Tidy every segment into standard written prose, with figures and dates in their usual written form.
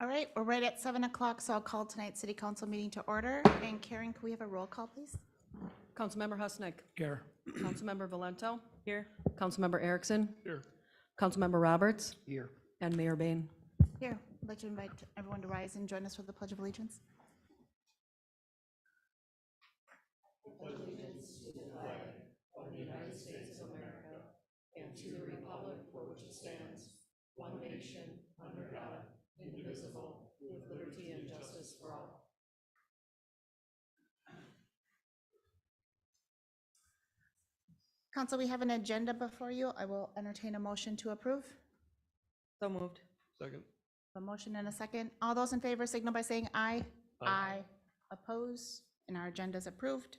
All right, we're right at 7 o'clock, so I'll call tonight's city council meeting to order. And Karen, can we have a roll call, please? Councilmember Husnick. Here. Councilmember Valento. Here. Councilmember Erickson. Here. Councilmember Roberts. Here. And Mayor Bain. Here, I'd like to invite everyone to rise and join us for the Pledge of Allegiance. Council, we have an agenda before you. I will entertain a motion to approve. So moved. Second. A motion and a second. All those in favor signal by saying aye. Aye. Oppose, and our agenda is approved.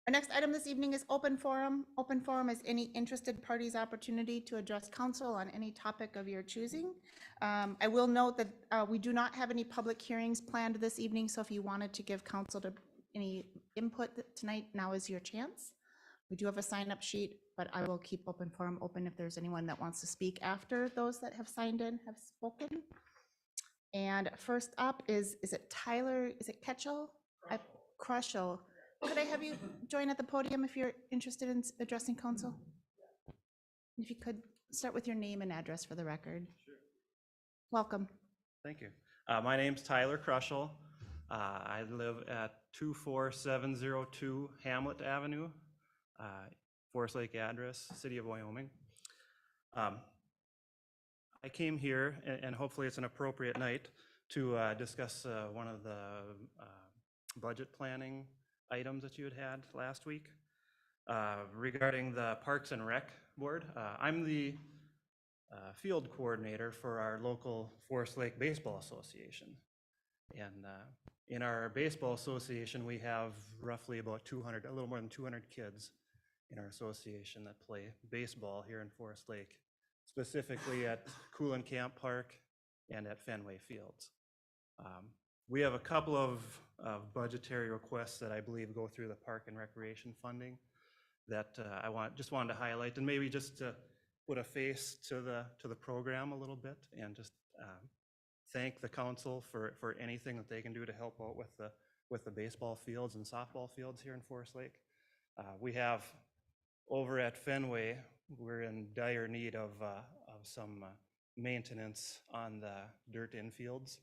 Our next item this evening is open forum. Open forum is any interested party's opportunity to address council on any topic of your choosing. I will note that we do not have any public hearings planned this evening, so if you wanted to give council any input tonight, now is your chance. We do have a sign-up sheet, but I will keep open forum open if there's anyone that wants to speak after those that have signed in have spoken. And first up is it Tyler, is it Ketchel? Crushel. Could I have you join at the podium if you're interested in addressing council? If you could start with your name and address for the record. Sure. Welcome. Thank you. My name's Tyler Crushel. I live at 24702 Hamlet Avenue, Forest Lake address, City of Wyoming. I came here, and hopefully it's an appropriate night to discuss one of the budget planning items that you had last week regarding the Parks and Rec Board. I'm the field coordinator for our local Forest Lake Baseball Association. And in our baseball association, we have roughly about 200, a little more than 200 kids in our association that play baseball here in Forest Lake, specifically at Coulenkamp Park and at Fenway Fields. We have a couple of budgetary requests that I believe go through the Park and Recreation funding that just wanted to highlight, and maybe just to put a face to the program a little bit, and just thank the council for anything that they can do to help out with the baseball fields and softball fields here in Forest Lake. We have over at Fenway, we're in dire need of some maintenance on the dirt infields.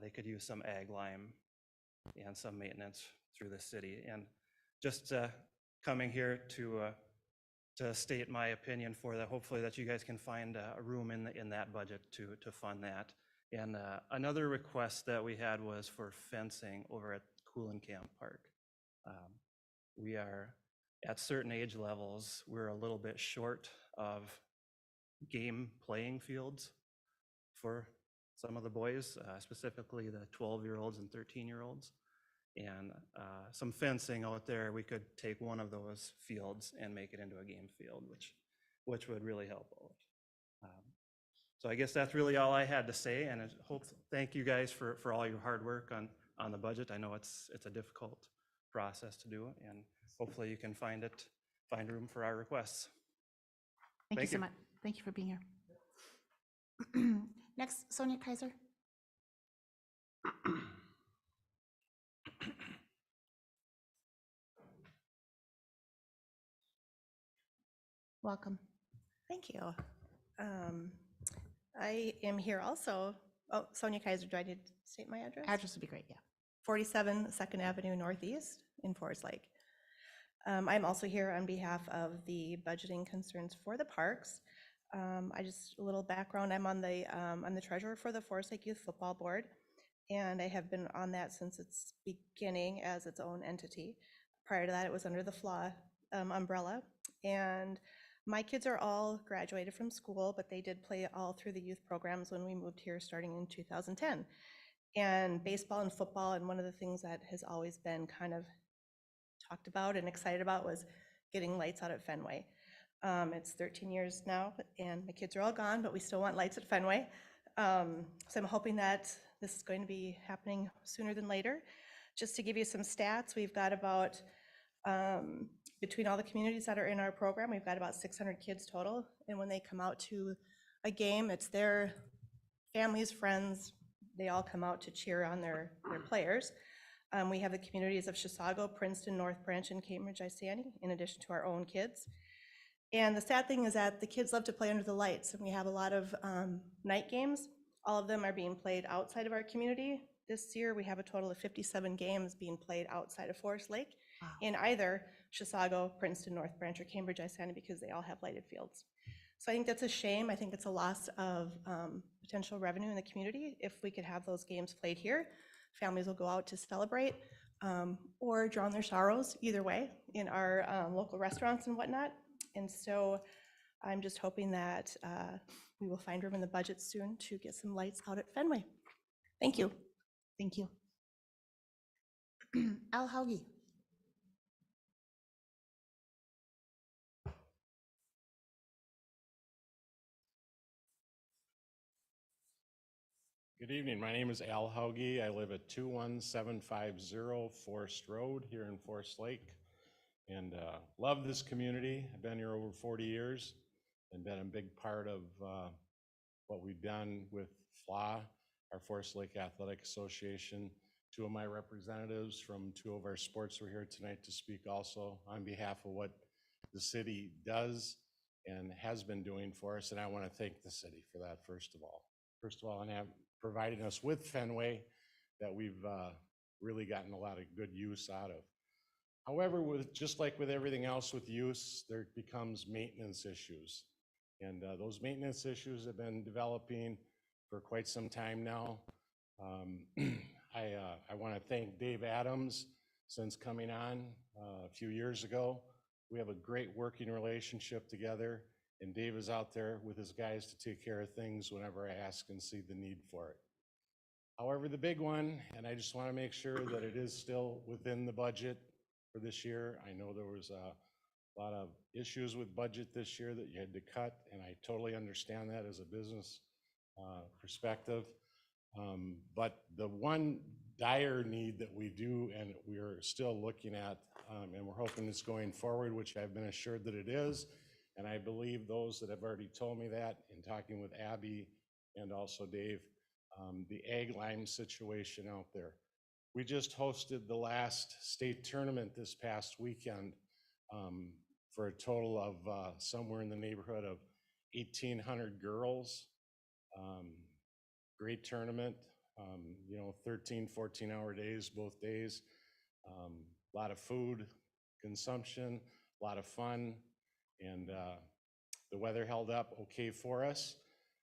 They could use some ag lime and some maintenance through the city. And just coming here to state my opinion for that, hopefully that you guys can find a room in that budget to fund that. And another request that we had was for fencing over at Coulenkamp Park. We are at certain age levels, we're a little bit short of game playing fields for some of the boys, specifically the 12-year-olds and 13-year-olds. And some fencing out there, we could take one of those fields and make it into a game field, which would really help out. So I guess that's really all I had to say, and thank you guys for all your hard work on the budget. I know it's a difficult process to do, and hopefully you can find room for our requests. Thank you so much. Thank you for being here. Next, Sonia Kaiser. Welcome. Thank you. I am here also. Oh, Sonia Kaiser, do I need to state my address? Address would be great, yeah. 47 2nd Avenue Northeast in Forest Lake. I'm also here on behalf of the budgeting concerns for the parks. A little background, I'm on the treasurer for the Forest Lake Youth Football Board, and I have been on that since its beginning as its own entity. Prior to that, it was under the FLA umbrella, and my kids are all graduated from school, but they did play all through the youth programs when we moved here starting in 2010. And baseball and football, and one of the things that has always been kind of talked about and excited about was getting lights out at Fenway. It's 13 years now, and my kids are all gone, but we still want lights at Fenway. So I'm hoping that this is going to be happening sooner than later. Just to give you some stats, we've got about, between all the communities that are in our program, we've got about 600 kids total. And when they come out to a game, it's their families, friends, they all come out to cheer on their players. We have the communities of Chisago, Princeton, North Branch, and Cambridge Isani, in addition to our own kids. And the sad thing is that the kids love to play under the lights, and we have a lot of night games. All of them are being played outside of our community. This year, we have a total of 57 games being played outside of Forest Lake in either Chisago, Princeton, North Branch, or Cambridge Isani, because they all have lighted fields. So I think that's a shame. I think it's a loss of potential revenue in the community. If we could have those games played here, families will go out to celebrate or drown their sorrows, either way, in our local restaurants and whatnot. And so I'm just hoping that we will find room in the budget soon to get some lights out at Fenway. Thank you. Thank you. Al Haugi. Good evening. My name is Al Hauge. I live at 21750 Forest Road here in Forest Lake, and love this community. I've been here over 40 years and been a big part of what we've done with FLA, our Forest Lake Athletic Association. Two of my representatives from two of our sports were here tonight to speak also on behalf of what the city does and has been doing for us, and I want to thank the city for that, first of all. And have providing us with Fenway that we've really gotten a lot of good use out of. However, just like with everything else with use, there becomes maintenance issues. And those maintenance issues have been developing for quite some time now. I want to thank Dave Adams since coming on a few years ago. We have a great working relationship together. And Dave is out there with his guys to take care of things whenever I ask and see the need for it. However, the big one, and I just want to make sure that it is still within the budget for this year. I know there was a lot of issues with budget this year that you had to cut, and I totally understand that as a business perspective. But the one dire need that we do, and we're still looking at, and we're hoping it's going forward, which I've been assured that it is, and I believe those that have already told me that in talking with Abby and also Dave, the ag lime situation out there. We just hosted the last state tournament this past weekend for a total of somewhere in the neighborhood of 1,800 girls. Great tournament, 13, 14-hour days, both days. A lot of food consumption, a lot of fun. And the weather held up okay for us,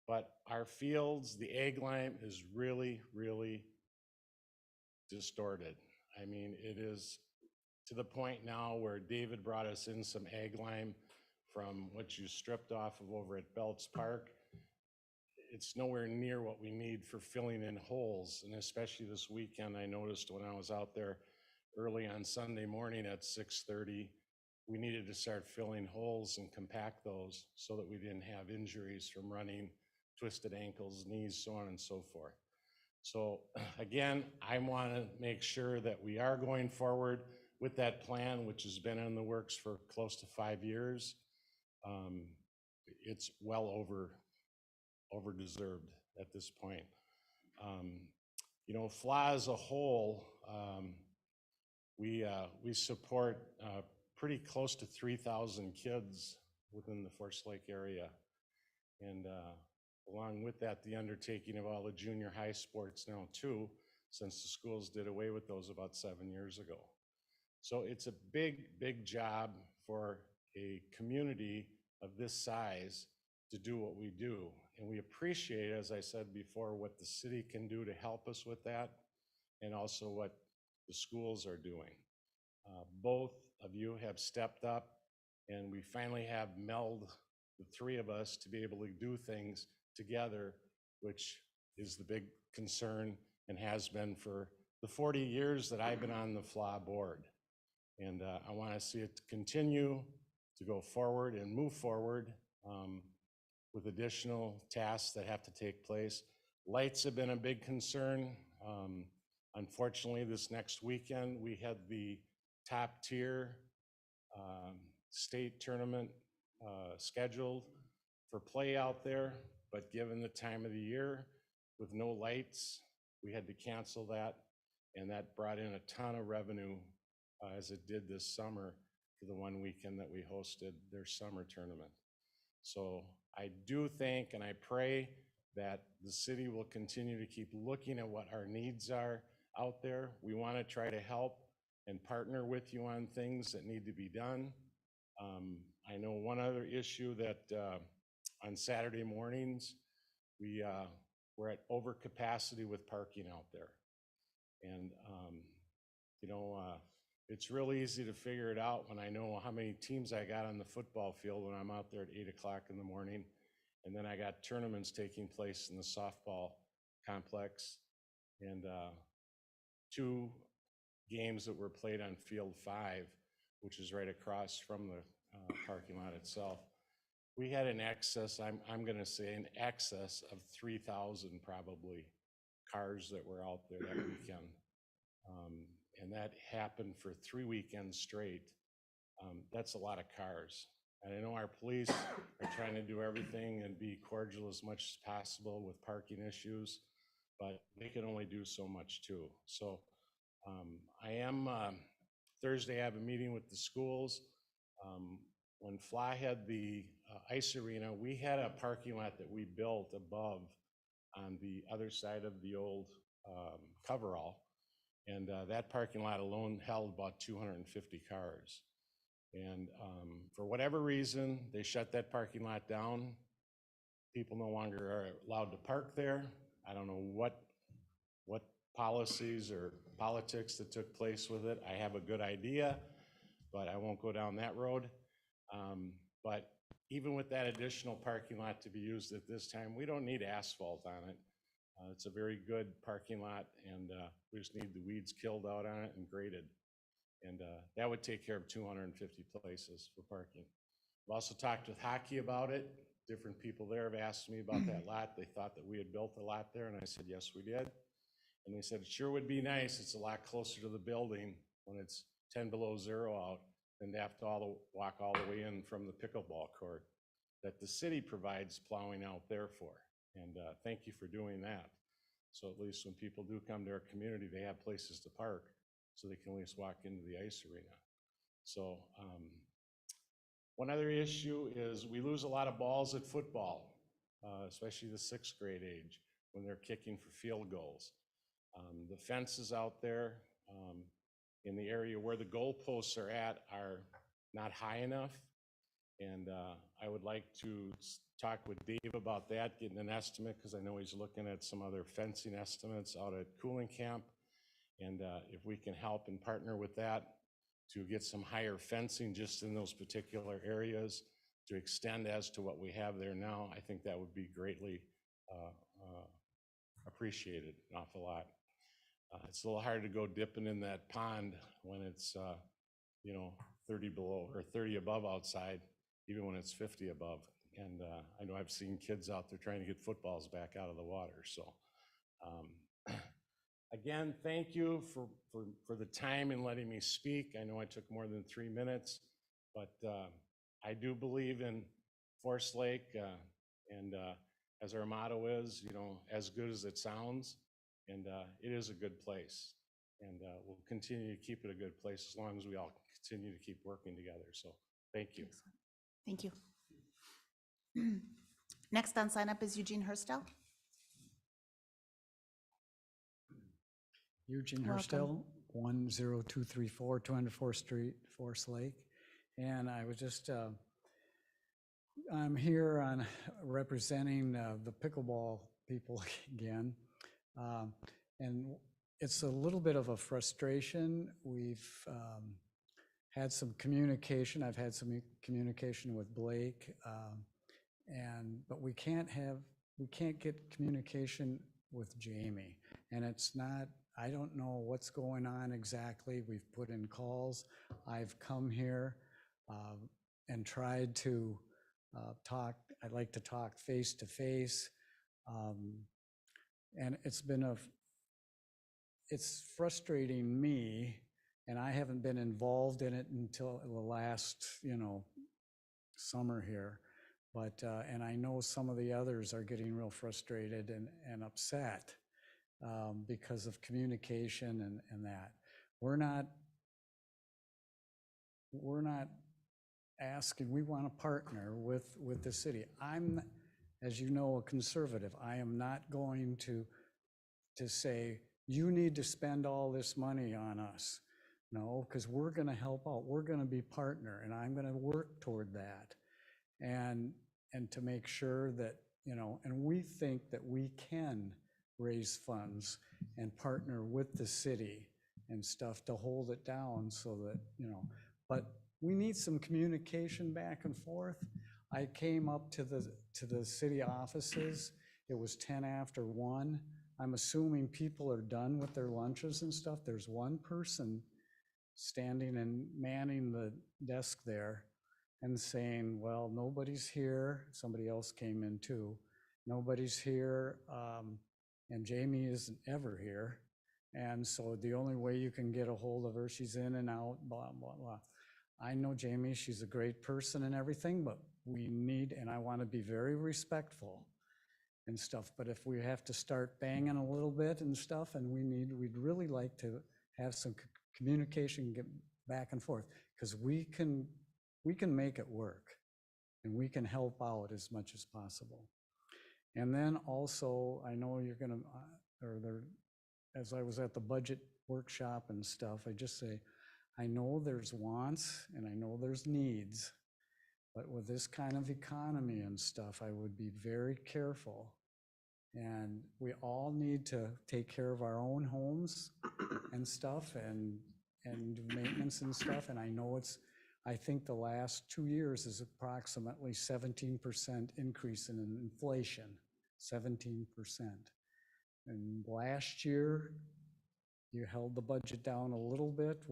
but our fields, the ag lime is really, really distorted. I mean, it is to the point now where David brought us in some ag lime from what you stripped off of over at Belts Park. It's nowhere near what we need for filling in holes, and especially this weekend, I noticed when I was out there early on Sunday morning at 6:30, we needed to start filling holes and compact those so that we didn't have injuries from running, twisted ankles, knees, so on and so forth. So again, I want to make sure that we are going forward with that plan, which has been in the works for close to 5 years. It's well over-deserved at this point. FLA as a whole, we support pretty close to 3,000 kids within the Forest Lake area. And along with that, the undertaking of all the junior high sports now too, since the schools did away with those about 7 years ago. So it's a big, big job for a community of this size to do what we do. And we appreciate, as I said before, what the city can do to help us with that, and also what the schools are doing. Both of you have stepped up, and we finally have melded the three of us to be able to do things together, which is the big concern and has been for the 40 years that I've been on the FLA board. And I want to see it continue to go forward and move forward with additional tasks that have to take place. Lights have been a big concern. Unfortunately, this next weekend, we had the top tier state tournament scheduled for play out there, but given the time of the year with no lights we had to cancel that, and that brought in a ton of revenue as it did this summer for the one weekend that we hosted their summer tournament. So I do think and I pray that the city will continue to keep looking at what our needs are out there. We want to try to help and partner with you on things that need to be done. I know one other issue that on Saturday mornings, we're at overcapacity with parking out there. And, it's real easy to figure it out when I know how many teams I got on the football field when I'm out there at 8 o'clock in the morning. And then I got tournaments taking place in the softball complex and 2 games that were played on field 5, which is right across from the parking lot itself. We had an excess, I'm gonna say an excess of 3,000 probably cars that were out there that weekend. And that happened for 3 weekends straight. That's a lot of cars. And I know our police are trying to do everything and be cordial as much as possible with parking issues, but they can only do so much too. So Thursday I have a meeting with the schools. When Fly had the ice arena, we had a parking lot that we built above on the other side of the old coverall. And that parking lot alone held about 250 cars. And for whatever reason, they shut that parking lot down. People no longer are allowed to park there. I don't know what policies or politics that took place with it. I have a good idea, but I won't go down that road. But even with that additional parking lot to be used at this time, we don't need asphalt on it. It's a very good parking lot, and we just need the weeds killed out on it and graded. And that would take care of 250 places for parking. I've also talked with hockey about it. Different people there have asked me about that lot. They thought that we had built a lot there, and I said, yes, we did. And they said, it sure would be nice. It's a lot closer to the building when it's 10 below 0 out than to have to walk all the way in from the pickleball court that the city provides plowing out there for. And thank you for doing that. So at least when people do come to our community, they have places to park so they can at least walk into the ice arena. So one other issue is we lose a lot of balls at football, especially the 6th grade age when they're kicking for field goals. The fences out there in the area where the goalposts are at are not high enough. And I would like to talk with Dave about that, getting an estimate, because I know he's looking at some other fencing estimates out at Cooling Camp. And if we can help and partner with that to get some higher fencing just in those particular areas to extend as to what we have there now, I think that would be greatly appreciated an awful lot. It's a little hard to go dipping in that pond when it's 30 below or 30 above outside, even when it's 50 above. And I know I've seen kids out there trying to get footballs back out of the water. So again, thank you for the time and letting me speak. I know I took more than 3 minutes, but I do believe in Forest Lake, and as our motto is, as good as it sounds, and it is a good place. And we'll continue to keep it a good place as long as we all continue to keep working together. So thank you. Excellent. Thank you. Next on sign up is Eugene Hurstel. Eugene Welcome. Hurstel, 10234 204th Street, Forest Lake. And I was just, I'm here on representing the pickleball people again. And it's a little bit of a frustration. We've had some communication. I've had some communication with Blake, but we can't get communication with Jamie. And it's not, I don't know what's going on exactly. We've put in calls. I've come here and tried to talk. I'd like to talk face to face. And it's frustrating me, and I haven't been involved in it until the last, summer here. But, and I know some of the others are getting real frustrated and upset. because of communication and that. We're not asking, we want to partner with the city. I'm, as you know, a conservative. I am not going to say, you need to spend all this money on us. No, because we're going to help out. We're going to be partner, and I'm going to work toward that. And to make sure that, and we think that we can raise funds and partner with the city and stuff to hold it down so that, but we need some communication back and forth. I came up to the city offices. It was 10 after 1. I'm assuming people are done with their lunches and stuff. There's one person standing and manning the desk there and saying, well, nobody's here. Somebody else came in too. Nobody's here, and Jamie isn't ever here. And so the only way you can get a hold of her, she's in and out, blah, blah, blah. I know Jamie, she's a great person and everything, but we need, and I want to be very respectful and stuff, but if we have to start banging a little bit and stuff, and we'd really like to have some communication, get back and forth, because we can make it work, and we can help out as much as possible. And then also, I know you're gonna, as I was at the budget workshop and stuff, I just say, I know there's wants and I know there's needs, but with this kind of economy and stuff, I would be very careful. And we all need to take care of our own homes and stuff and do maintenance and stuff. And I know I think the last 2 years is approximately 17% increase in inflation, 17%. And last year, you held the budget down a little bit.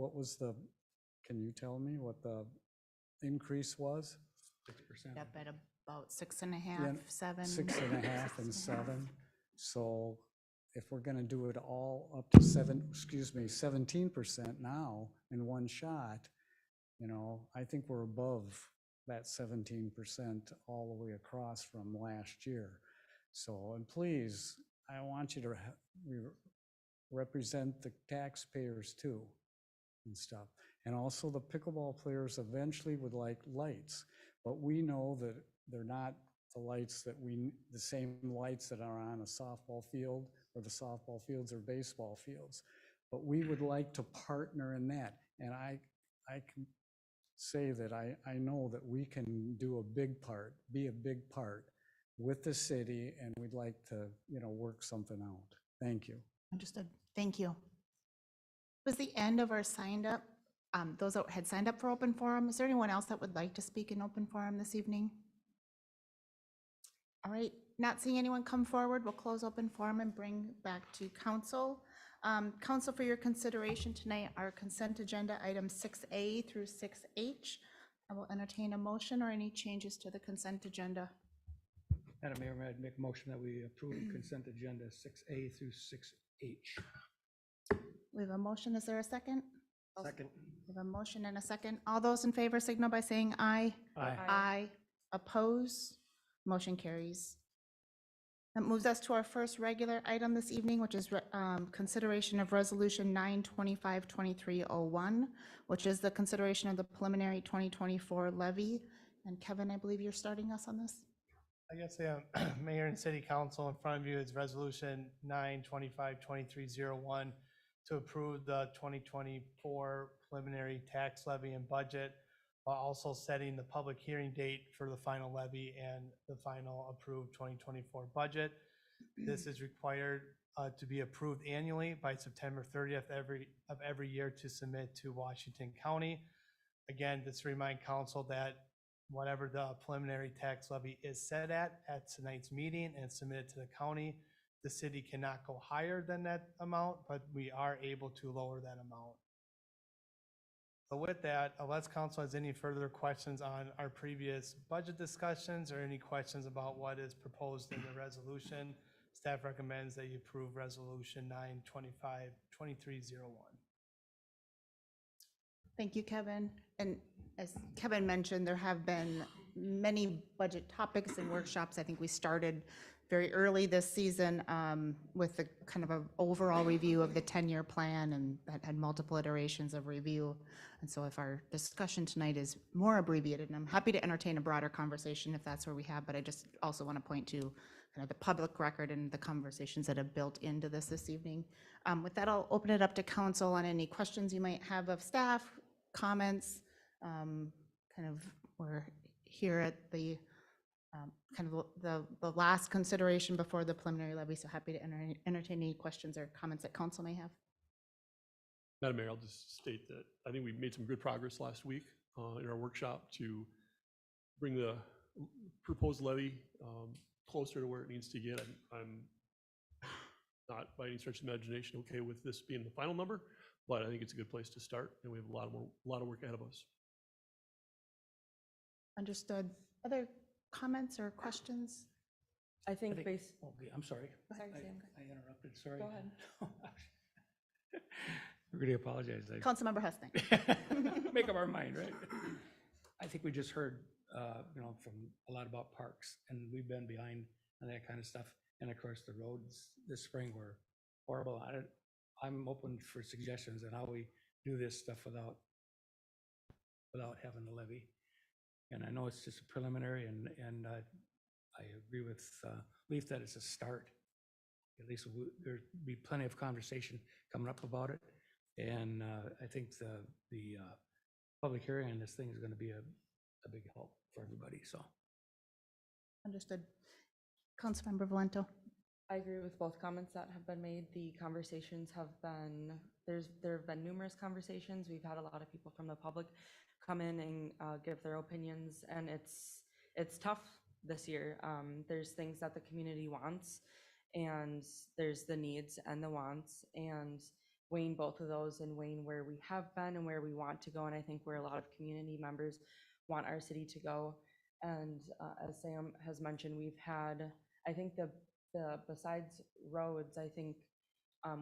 Can you tell me what the increase was? 6%. Up at about 6.5, Yeah, 7. 6.5 and 7. So if we're gonna do it all up to 17% now in one shot, I think we're above that 17% all the way across from last year. So, and please, I want you to represent the taxpayers too and stuff. And also the pickleball players eventually would like lights, but we know that they're not the lights the same lights that are on a softball field or the softball fields or baseball fields. But we would like to partner in that. And I can say that I know that we can do a big part, be a big part with the city, and we'd like to, work something out. Thank you. Understood. Thank you. Was the end of our signed up, those that had signed up for open forum? Is there anyone else that would like to speak in open forum this evening? All right, not seeing anyone come forward, we'll close open forum and bring back to council. Council, for your consideration tonight, our consent agenda items 6A through 6H. I will entertain a motion or any changes to the consent agenda. Madam Mayor, may I make a motion that we approve consent agenda 6A through 6H? We have a motion, is there a second? Second. We have a motion and a second. All those in favor signal by saying aye. Aye. Aye. Oppose? Motion carries. That moves us to our first regular item this evening, which is consideration of Resolution 925-2301, which is the consideration of the preliminary 2024 levy. And Kevin, I believe you're starting us on this? I guess, yeah, Mayor and City Council, in front of you is Resolution 925-2301 to approve the 2024 preliminary tax levy and budget, while also setting the public hearing date for the final levy and the final approved 2024 budget. This is required to be approved annually by September 30th of every year to submit to Washington County. Again, just to remind council that whatever the preliminary tax levy is set at tonight's meeting and submitted to the county, the city cannot go higher than that amount, but we are able to lower that amount. So with that, unless council has any further questions on our previous budget discussions or any questions about what is proposed in the resolution, staff recommends that you approve Resolution 925-2301. Thank you, Kevin. And as Kevin mentioned, there have been many budget topics and workshops. I think we started very early this season with the kind of an overall review of the 10-year plan, and that had multiple iterations of review. And so if our discussion tonight is more abbreviated, and I'm happy to entertain a broader conversation if that's where we have, but I just also want to point to kind of the public record and the conversations that have built into this evening. With that, I'll open it up to council on any questions you might have of staff, comments. Kind of, we're here at the kind of the last consideration before the preliminary levy, so happy to entertain any questions or comments that council may have. Madam Mayor, I'll just state that I think we made some good progress last week in our workshop to bring the proposed levy closer to where it needs to get. I'm not by any stretch of the imagination okay with this being the final number, but I think it's a good place to start, and we have a lot of work ahead of us. Understood. Other comments or questions? I think think- based, Okay, I'm sorry. Sorry, I- Sam. I interrupted, sorry. Go ahead. I really apologize. Councilmember Husting. Make up our mind, right? I think we just heard, from a lot about parks, and we've been behind on that kind of stuff. And of course, the roads this spring were horrible. I'm open for suggestions on how we do this stuff without having the levy. And I know it's just a preliminary, and I agree with Leaf that it's a start. At least there'll be plenty of conversation coming up about it. And I think the public hearing on this thing is going to be a big help for everybody, so. Understood. Councilmember Valento. I agree with both comments that have been made. The conversations have been, there have been numerous conversations. We've had a lot of people from the public come in and give their opinions, and it's tough this year. There's things that the community wants, and there's the needs and the wants, and weighing both of those and weighing where we have been and where we want to go, and I think where a lot of community members want our city to go. And as Sam has mentioned, we've had, I think the besides roads, I think,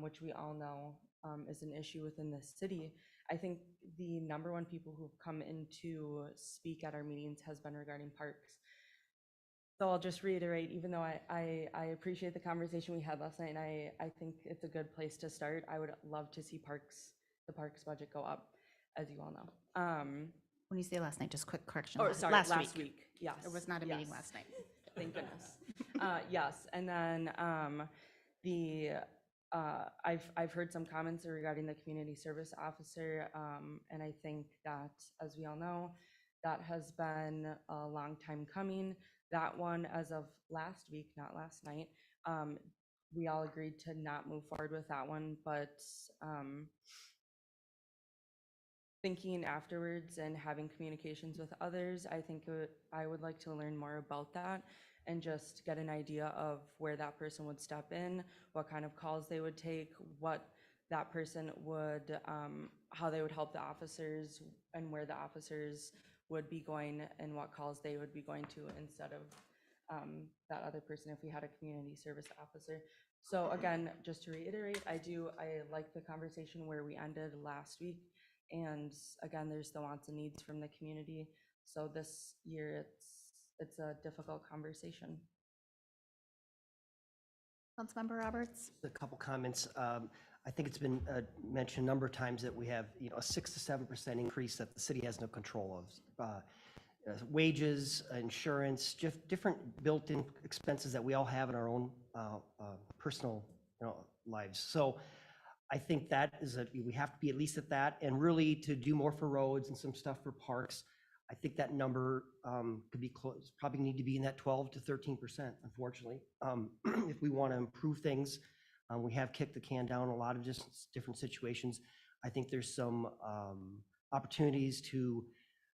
which we all know is an issue within the city, I think the number one people who've come in to speak at our meetings has been regarding parks. So I'll just reiterate, even though I appreciate the conversation we had last night, and I think it's a good place to start. I would love to see the parks budget go up, as you all know. When you say last night, just quick correction. Or sorry, last week. Yes. There was not a meeting yes. last night. Thank goodness. Yes, and then I've heard some comments regarding the community service officer, and I think that, as we all know, that has been a long time coming. That one, as of last week, not last night, we all agreed to not move forward with that one, but thinking afterwards and having communications with others, I think I would like to learn more about that and just get an idea of where that person would step in, what kind of calls they would take, what that person would, how they would help the officers, and where the officers would be going and what calls they would be going to instead of that other person if we had a community service officer. So again, just to reiterate, I like the conversation where we ended last week. And again, there's the wants and needs from the community. So this year, it's a difficult conversation. Councilmember Roberts. A couple comments. I think it's been mentioned a number of times that we have, a 6 to 7% increase that the city has no control of. Wages, insurance, different built-in expenses that we all have in our own personal lives. So I think that is we have to be at least at that, and really to do more for roads and some stuff for parks. I think that number could be close, probably need to be in that 12 to 13%, unfortunately. If we want to improve things, we have kicked the can down a lot of just different situations. I think there's some opportunities to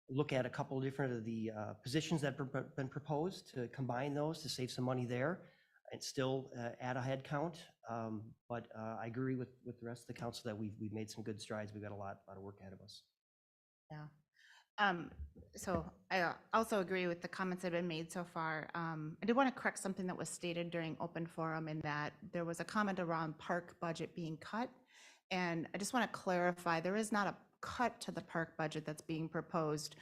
look at a couple of different of the positions that have been proposed, to combine those to save some money there and still add a head count. But I agree with the rest of the council that we've made some good strides. We've got a lot of work ahead of us. Yeah. So I also agree with the comments that have been made so far. I did want to correct something that was stated during open forum, in that there was a comment around park budget being cut. And I just want to clarify, there is not a cut to the park budget that's being proposed.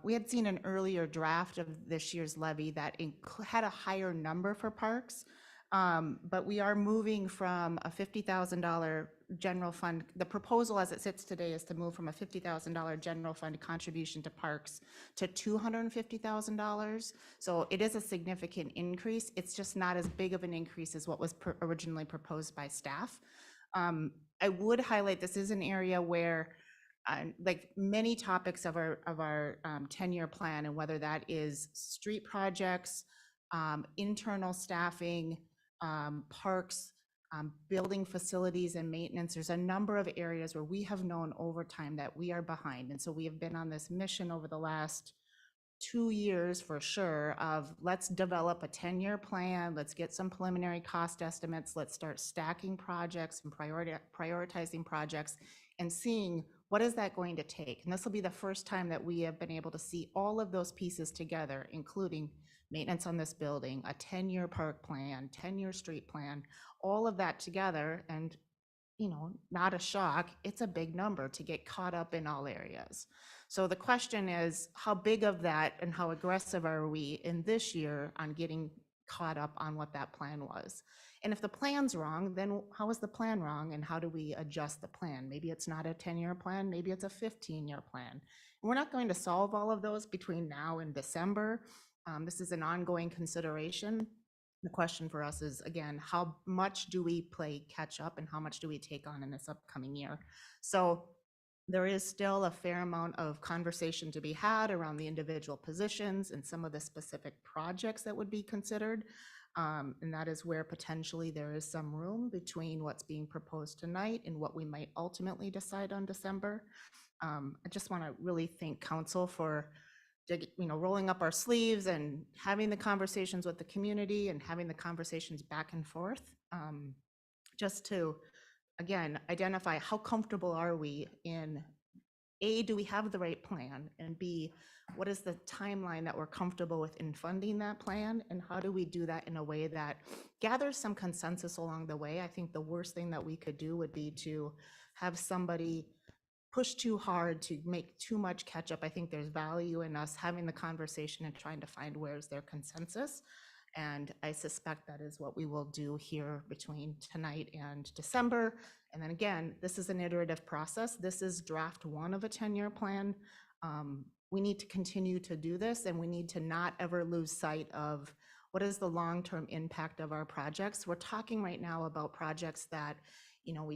We had seen an earlier draft of this year's levy that had a higher number for parks. But we are moving from a $50,000 general fund. The proposal as it sits today is to move from a $50,000 general fund contribution to parks to $250,000. So it is a significant increase. It's just not as big of an increase as what was originally proposed by staff. I would highlight this is an area where like many topics of our 10-year plan, and whether that is street projects, internal staffing, parks, building facilities and maintenance. There's a number of areas where we have known over time that we are behind. And so we have been on this mission over the last 2 years for sure of let's develop a 10-year plan. Let's get some preliminary cost estimates. Let's start stacking projects and prioritizing projects and seeing what is that going to take. And this will be the first time that we have been able to see all of those pieces together, including maintenance on this building, a 10-year park plan, 10-year street plan, all of that together. And, you know, not a shock, it's a big number to get caught up in all areas. So the question is, how big of that and how aggressive are we in this year on getting caught up on what that plan was? And if the plan's wrong, then how is the plan wrong and how do we adjust the plan? Maybe it's not a 10-year plan, maybe it's a 15-year plan. And we're not going to solve all of those between now and December. This is an ongoing consideration. The question for us is, again, how much do we play catch up and how much do we take on in this upcoming year? So there is still a fair amount of conversation to be had around the individual positions and some of the specific projects that would be considered. And that is where potentially there is some room between what's being proposed tonight and what we might ultimately decide on December. I just want to really thank council for rolling up our sleeves and having the conversations with the community and having the conversations back and forth, just to, again, identify how comfortable are we in, A, do we have the right plan? And B, what is the timeline that we're comfortable with in funding that plan? And how do we do that in a way that gathers some consensus along the way? I think the worst thing that we could do would be to have somebody push too hard to make too much catch up. I think there's value in us having the conversation and trying to find where's their consensus. And I suspect that is what we will do here between tonight and December. And then again, this is an iterative process. This is draft one of a 10-year plan. We need to continue to do this, and we need to not ever lose sight of what is the long-term impact of our projects. We're talking right now about projects that, you know,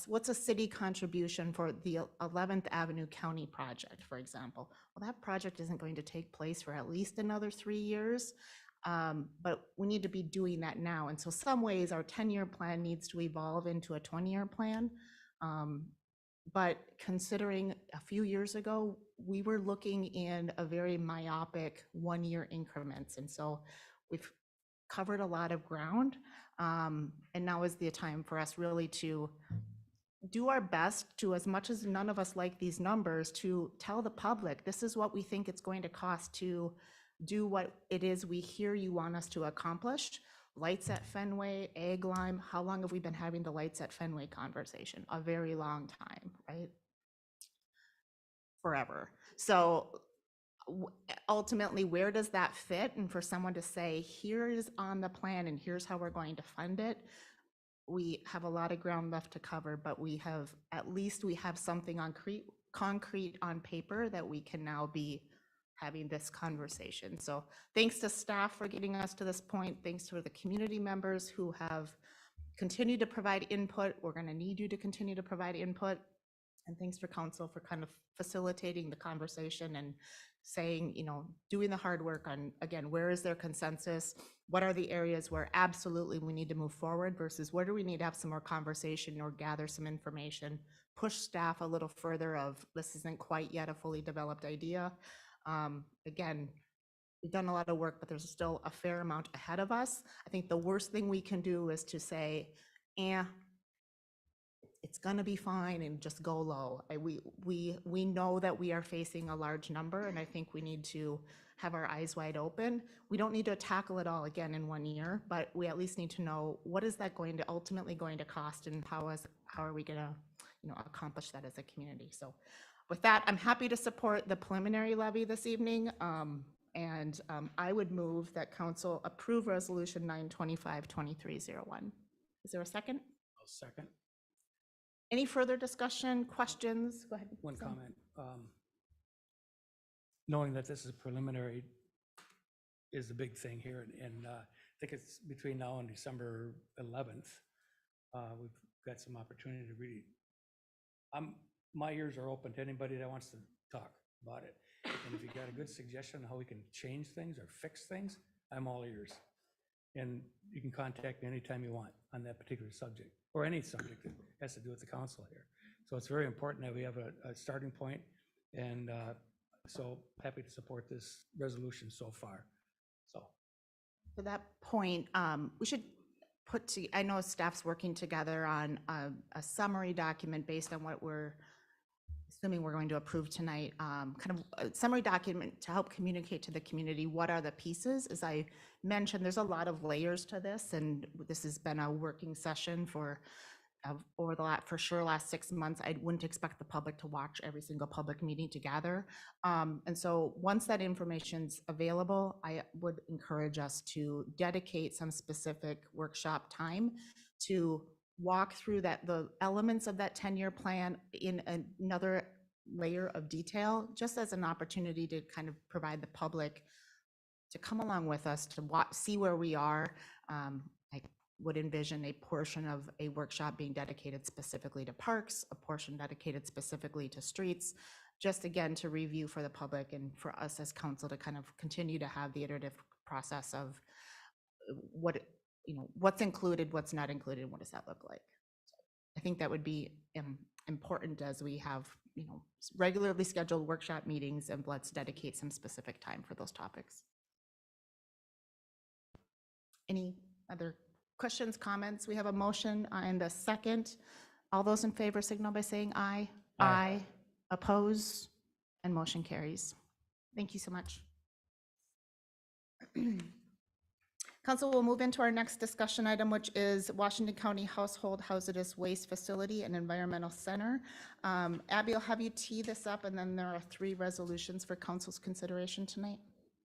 what's a city contribution for the 11th Avenue County project, for example? Well, that project isn't going to take place for at least another 3 years, but we need to be doing that now. And so some ways our 10-year plan needs to evolve into a 20-year plan. But considering a few years ago, we were looking in a very myopic 1-year increments. And so we've covered a lot of ground. And now is the time for us really to do our best to, as much as none of us like these numbers, to tell the public, this is what we think it's going to cost to do what it is we hear you want us to accomplish. Lights at Fenway, Egg Lime, how long have we been having the Lights at Fenway conversation? A very long time, right? Forever. So ultimately, where does that fit? And for someone to say, here is on the plan and here's how we're going to fund it, we have a lot of ground left to cover, but we have, at least we have something concrete on paper that we can now be having this conversation. So thanks to staff for getting us to this point. Thanks to the community members who have continued to provide input. We're going to need you to continue to provide input. And thanks for council for kind of facilitating the conversation and saying, you know, doing the hard work on, again, where is there consensus? What are the areas where absolutely we need to move forward versus where do we need to have some more conversation or gather some information, push staff a little further of this isn't quite yet a fully developed idea. Again, we've done a lot of work, but there's still a fair amount ahead of us. I think the worst thing we can do is to say, it's gonna be fine and just go low. We know that we are facing a large number, and I think we need to have our eyes wide open. We don't need to tackle it all again in 1 year, but we at least need to know what is that ultimately going to cost, and how are we gonna, accomplish that as a community. So with that, I'm happy to support the preliminary levy this evening. And I would move that council approve resolution 925-2301. Is there a second? I'll second. Any further discussion, questions? Go ahead. One Sam. comment. Knowing that this is preliminary is the big thing here, and I think it's between now and December 11th. We've got some opportunity to really, my ears are open to anybody that wants to talk about it. And if you got a good suggestion on how we can change things or fix things, I'm all ears. And you can contact me anytime you want on that particular subject, or any subject that has to do with the council here. So it's very important that we have a starting point, and so happy to support this resolution so far. So To that point, we should I know staff's working together on a summary document based on what we're assuming we're going to approve tonight, kind of a summary document to help communicate to the community what are the pieces. As I mentioned, there's a lot of layers to this, and this has been a working session for over the last 6 months. I wouldn't expect the public to watch every single public meeting together. And so once that information's available, I would encourage us to dedicate some specific workshop time to walk through the elements of that 10-year plan in another layer of detail, just as an opportunity to kind of provide the public to come along with us to see where we are. I would envision a portion of a workshop being dedicated specifically to parks, a portion dedicated specifically to streets, just again to review for the public and for us as council to kind of continue to have the iterative process of what's included, what's not included, what does that look like. So I think that would be important as we have regularly scheduled workshop meetings, and let's dedicate some specific time for those topics. Any other questions, comments? We have a motion and a second. All those in favor signal by saying aye. Aye. Oppose, and motion carries. Thank you so much. Council will move into our next discussion item, which is Washington County Household Hazardous Waste Facility and Environmental Center. Abby, I'll have you tee this up, and then there are 3 resolutions for council's consideration tonight.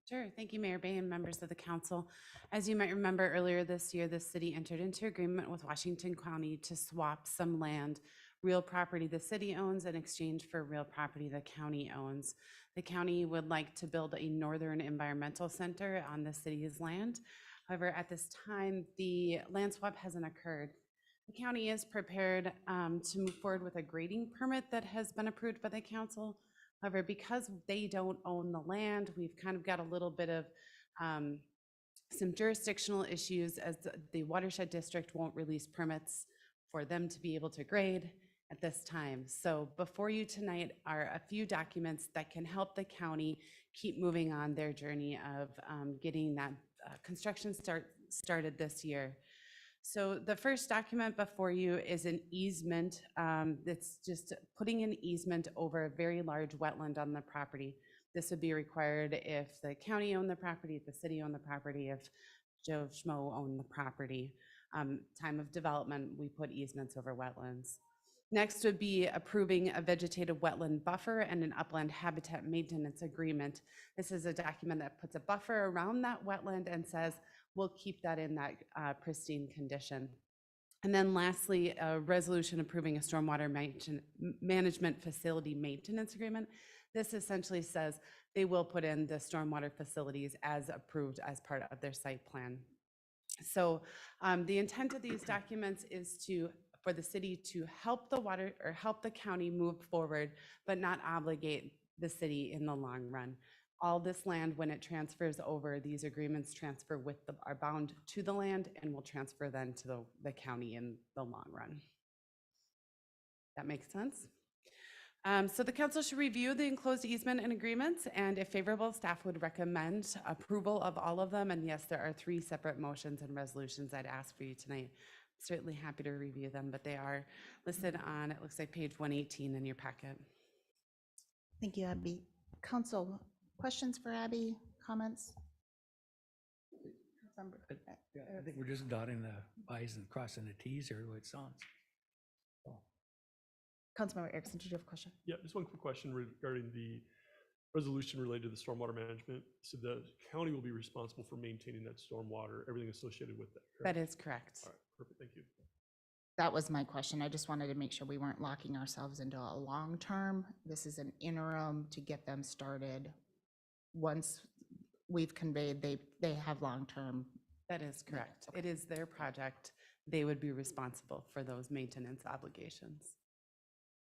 Sure. Thank you, Mayor Bay and members of the council. As you might remember, earlier this year, the city entered into agreement with Washington County to swap some land, real property the city owns, in exchange for real property the county owns. The county would like to build a northern environmental center on the city's land. However, at this time, the land swap hasn't occurred. The county is prepared to move forward with a grading permit that has been approved by the council. However, because they don't own the land, we've kind of got a little bit of some jurisdictional issues, as the watershed district won't release permits for them to be able to grade at this time. So before you tonight are a few documents that can help the county keep moving on their journey of getting that construction started this year. So the first document before you is an easement that's just putting an easement over a very large wetland on the property. This would be required if the county owned the property, if the city owned the property, if Joe Schmo owned the property. Time of development, we put easements over wetlands. Next would be approving a vegetative wetland buffer and an upland habitat maintenance agreement. This is a document that puts a buffer around that wetland and says, we'll keep that in that pristine condition. And then lastly, a resolution approving a stormwater management facility maintenance agreement. This essentially says they will put in the stormwater facilities as approved as part of their site plan. So the intent of these documents is for the city to help the county move forward, but not obligate the city in the long run. All this land, when it transfers over, these agreements transfer are bound to the land and will transfer then to the county in the long run. That makes sense? So the council should review the enclosed easement and agreements, and if favorable, staff would recommend approval of all of them. And yes, there are 3 separate motions and resolutions I'd ask for you tonight. Certainly happy to review them, but they are listed on, it looks like page 118 in your packet. Thank you, Abby. Council, questions for Abby, comments? I think we're just dotting the i's and crossing the t's here, the way it sounds. Councilmember Erickson, did you have a question? Yeah, just one quick question regarding the resolution related to the stormwater management. So the county will be responsible for maintaining that stormwater, everything associated with that, That correct? is correct. All right, perfect, thank you. That was my question. I just wanted to make sure we weren't locking ourselves into a long-term. This is an interim to get them started. Once we've conveyed, they have long-term. That is correct. It is their project. They would be responsible for those maintenance obligations.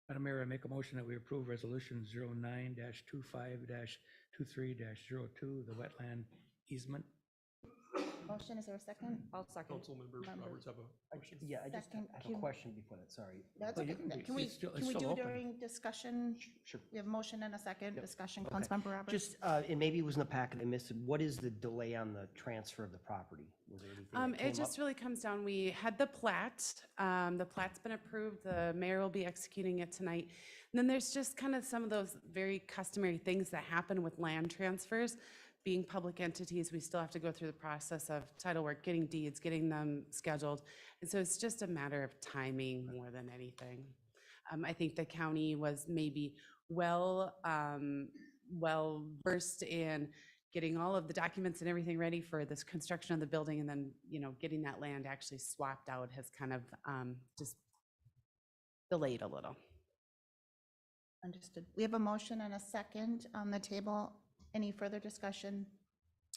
Madam Mayor, I make a motion that we approve resolution 09-25-23-02, the wetland easement. Motion, is there a second? I'll second. Councilmember Member- Roberts have a question? Yeah, I just Second, have a can- question before that, sorry. That's Well, okay. you- Can we, it's still- can it's we still do open. during discussion? Sure. We have motion and a second, discussion. Okay. Councilmember Roberts? Just, and maybe it was in the packet, I missed it. What is the delay on the transfer of the property? Was there anything that came It just up? really comes down, we had the plat, the plat's been approved, the mayor will be executing it tonight. And then there's just kind of some of those very customary things that happen with land transfers. Being public entities, we still have to go through the process of title work, getting deeds, getting them scheduled. And so it's just a matter of timing more than anything. I think the county was maybe well versed in getting all of the documents and everything ready for this construction of the building, and then, getting that land actually swapped out has kind of just delayed a little. Understood. We have a motion and a second on the table. Any further discussion?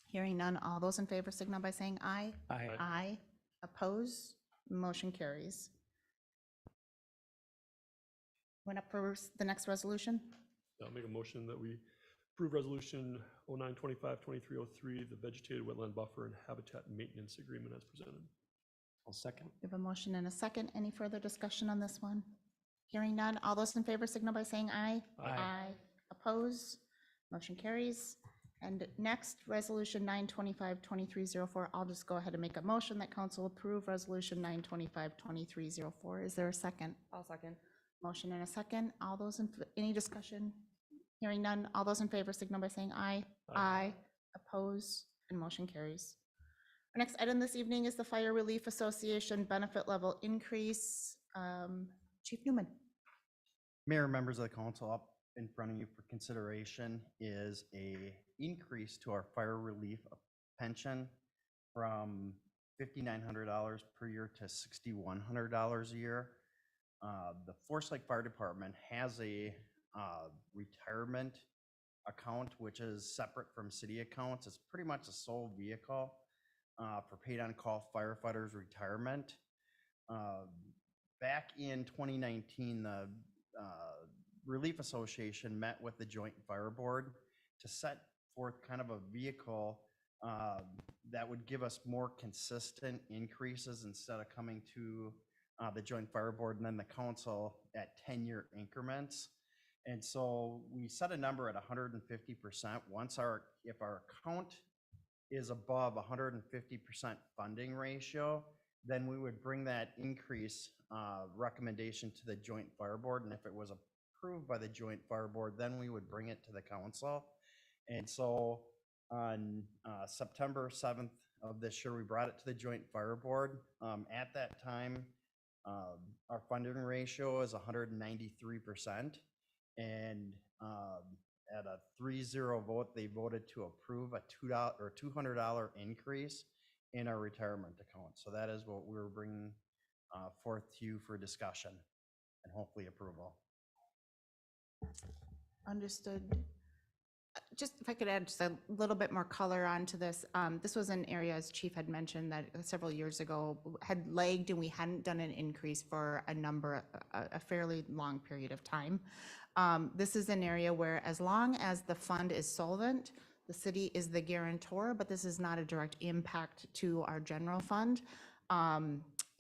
Hearing none. All those in favor signal by saying aye. Aye. Aye. Oppose? Motion carries. Went up for the next resolution? I'll make a motion that we approve resolution 09-25-2303, the vegetated wetland buffer and habitat maintenance agreement as presented. I'll second. We have a motion and a second. Any further discussion on this one? Hearing none. All those in favor signal by saying aye. Aye. Oppose? Motion carries. And next, resolution 925-2304. I'll just go ahead and make a motion that council approve resolution 925-2304. Is there a second? I'll second. Motion and a second. All those in, any discussion? Hearing none. All those in favor signal by saying aye. Aye. Oppose? And motion carries. Our next item this evening is the Fire Relief Association benefit level increase. Chief Newman. Mayor, members of the council, up in front of you for consideration is a increase to our fire relief pension from $5,900 per year to $6,100 a year. The Forest Lake Fire Department has a retirement account, which is separate from city accounts. It's pretty much a sole vehicle for paid on call firefighters retirement. Back in 2019, the Relief Association met with the Joint Fire Board to set forth kind of a vehicle that would give us more consistent increases instead of coming to the Joint Fire Board and then the council at 10-year increments. And so we set a number at 150%. If our account is above 150% funding ratio, then we would bring that increase recommendation to the Joint Fire Board. And if it was approved by the Joint Fire Board, then we would bring it to the council. And so on September 7th of this year, we brought it to the Joint Fire Board. At that time, our funding ratio is 193%. And at a 3-0 vote, they voted to approve a $200 increase in our retirement account. So that is what we're bringing forth to you for discussion and hopefully approval. Understood. Just if I could add just a little bit more color onto this. This was an area, as Chief had mentioned, that several years ago had lagged and we hadn't done an increase for a fairly long period of time. This is an area where as long as the fund is solvent, the city is the guarantor, but this is not a direct impact to our general fund.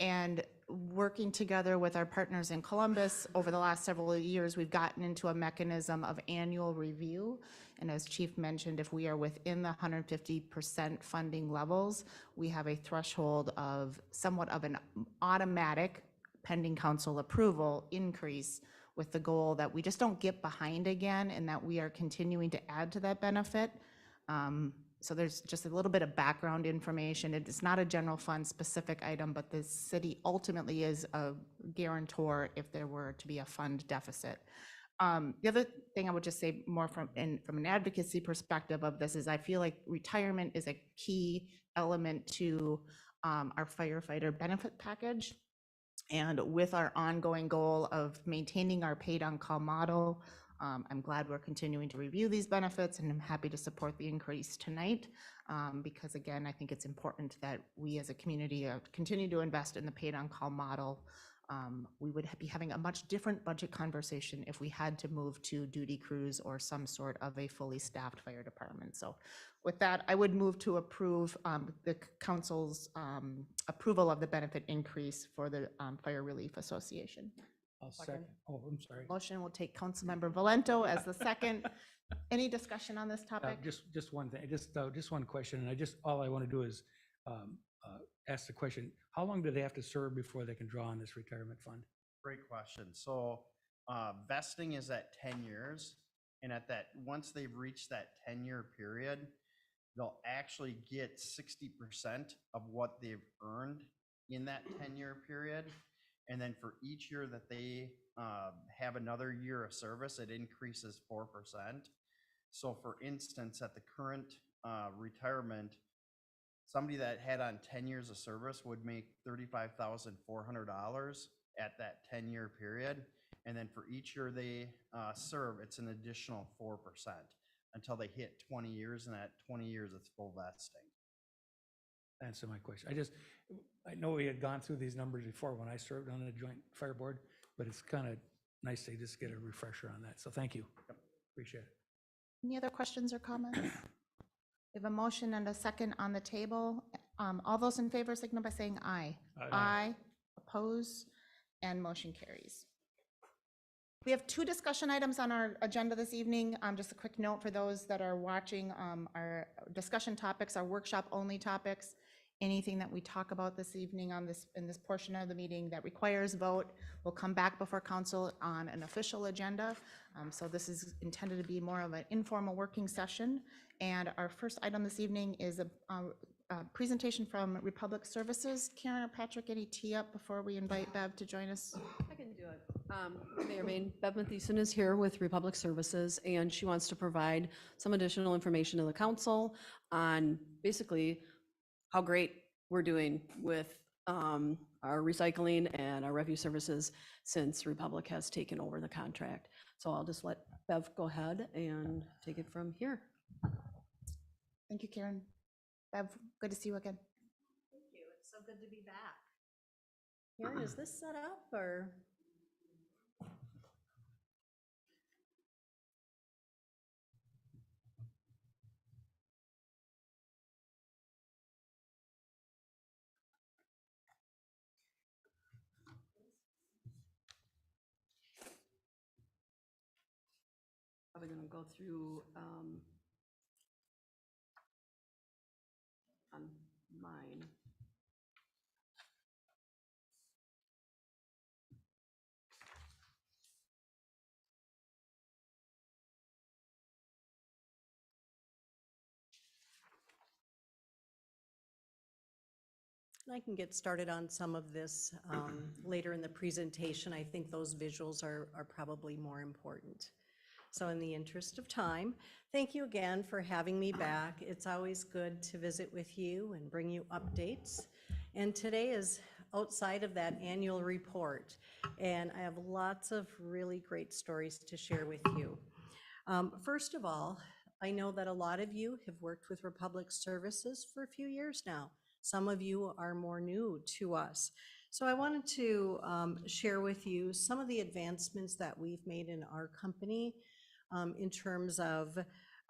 And working together with our partners in Columbus over the last several years, we've gotten into a mechanism of annual review. And as Chief mentioned, if we are within the 150% funding levels, we have a threshold of somewhat of an automatic pending council approval increase with the goal that we just don't get behind again and that we are continuing to add to that benefit. so there's just a little bit of background information. It's not a general fund specific item, but the city ultimately is a guarantor if there were to be a fund deficit. The other thing I would just say more from an advocacy perspective of this is I feel like retirement is a key element to our firefighter benefit package. And with our ongoing goal of maintaining our paid on call model, I'm glad we're continuing to review these benefits, and I'm happy to support the increase tonight. Because again, I think it's important that we as a community continue to invest in the paid on call model. We would be having a much different budget conversation if we had to move to duty crews or some sort of a fully staffed fire department. So with that, I would move to approve the council's approval of the benefit increase for the Fire Relief Association. I'll second. Oh, I'm sorry. Motion will take Councilmember Valento as the second. Any discussion on this topic? Just one thing, just one question, and all I want to do is ask the question, how long do they have to serve before they can draw on this retirement fund? Great question. So vesting is at 10 years. And once they've reached that 10-year period, they'll actually get 60% of what they've earned in that 10-year period. And then for each year that they have another year of service, it increases 4%. So for instance, at the current retirement, somebody that had on 10 years of service would make $35,400 at that 10-year period. And then for each year they serve, it's an additional 4% until they hit 20 years, and at 20 years, it's full vesting. Answer my question. I know we had gone through these numbers before when I served on the Joint Fire Board, but it's kind of nice to just get a refresher on that. So thank you. Appreciate it. Any other questions or comments? We have a motion and a second on the table. All those in favor signal by saying aye. Aye. Oppose, and motion carries. We have two discussion items on our agenda this evening. Just a quick note for those that are watching, our discussion topics are workshop only topics. Anything that we talk about this evening in this portion of the meeting that requires vote will come back before council on an official agenda. So this is intended to be more of an informal working session. And our first item this evening is a presentation from Republic Services. Karen or Patrick, any tee up before we invite Bev to join us? I can do it. Mayor Bain, Bev Mathieson is here with Republic Services, and she wants to provide some additional information to the council on basically how great we're doing with our recycling and our refuse services since Republic has taken over the contract. So I'll just let Bev go ahead and take it from here. Thank you, Karen. Bev, good to see you again. Thank you. It's so good to be back. Karen, is this set up or? Probably going to go through on mine. I can get started on some of this later in the presentation. I think those visuals are probably more important. So in the interest of time, thank you again for having me back. It's always good to visit with you and bring you updates. And today is outside of that annual report, and I have lots of really great stories to share with you. First of all, I know that a lot of you have worked with Republic Services for a few years now. Some of you are more new to us. So I wanted to share with you some of the advancements that we've made in our company in terms of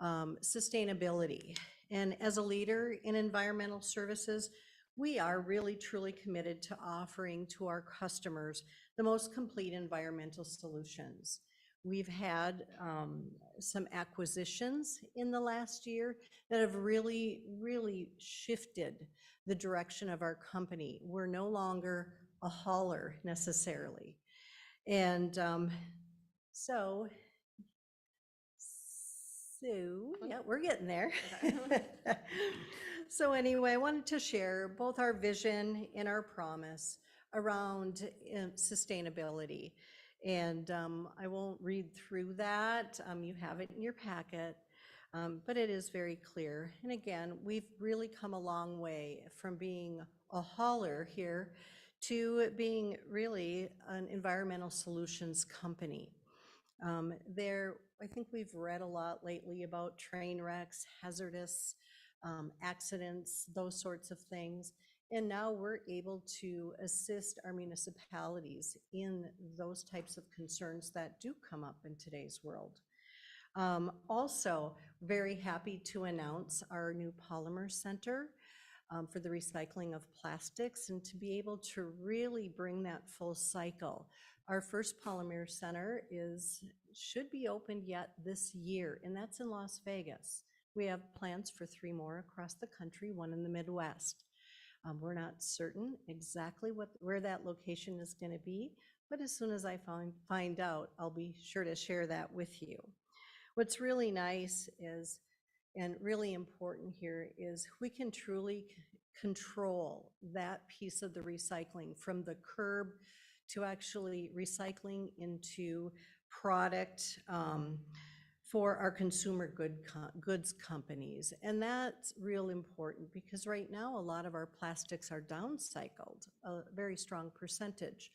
sustainability. And as a leader in environmental services, we are really truly committed to offering to our customers the most complete environmental solutions. We've had some acquisitions in the last year that have really, really shifted the direction of our company. We're no longer a hauler necessarily. And so So, yeah, we're getting there. So anyway, I wanted to share both our vision and our promise around sustainability. And I won't read through that. You have it in your packet, but it is very clear. And again, we've really come a long way from being a hauler here to being really an environmental solutions company. I think we've read a lot lately about train wrecks, hazardous accidents, those sorts of things. And now we're able to assist our municipalities in those types of concerns that do come up in today's world. Also, very happy to announce our new Polymer Center for the recycling of plastics and to be able to really bring that full cycle. Our first Polymer Center should be opened yet this year, and that's in Las Vegas. We have plans for 3 more across the country, 1 in the Midwest. We're not certain exactly where that location is going to be, but as soon as I find out, I'll be sure to share that with you. What's really nice is, and really important here, is we can truly control that piece of the recycling from the curb to actually recycling into product for our consumer goods companies. And that's real important because right now a lot of our plastics are downcycled, a very strong percentage.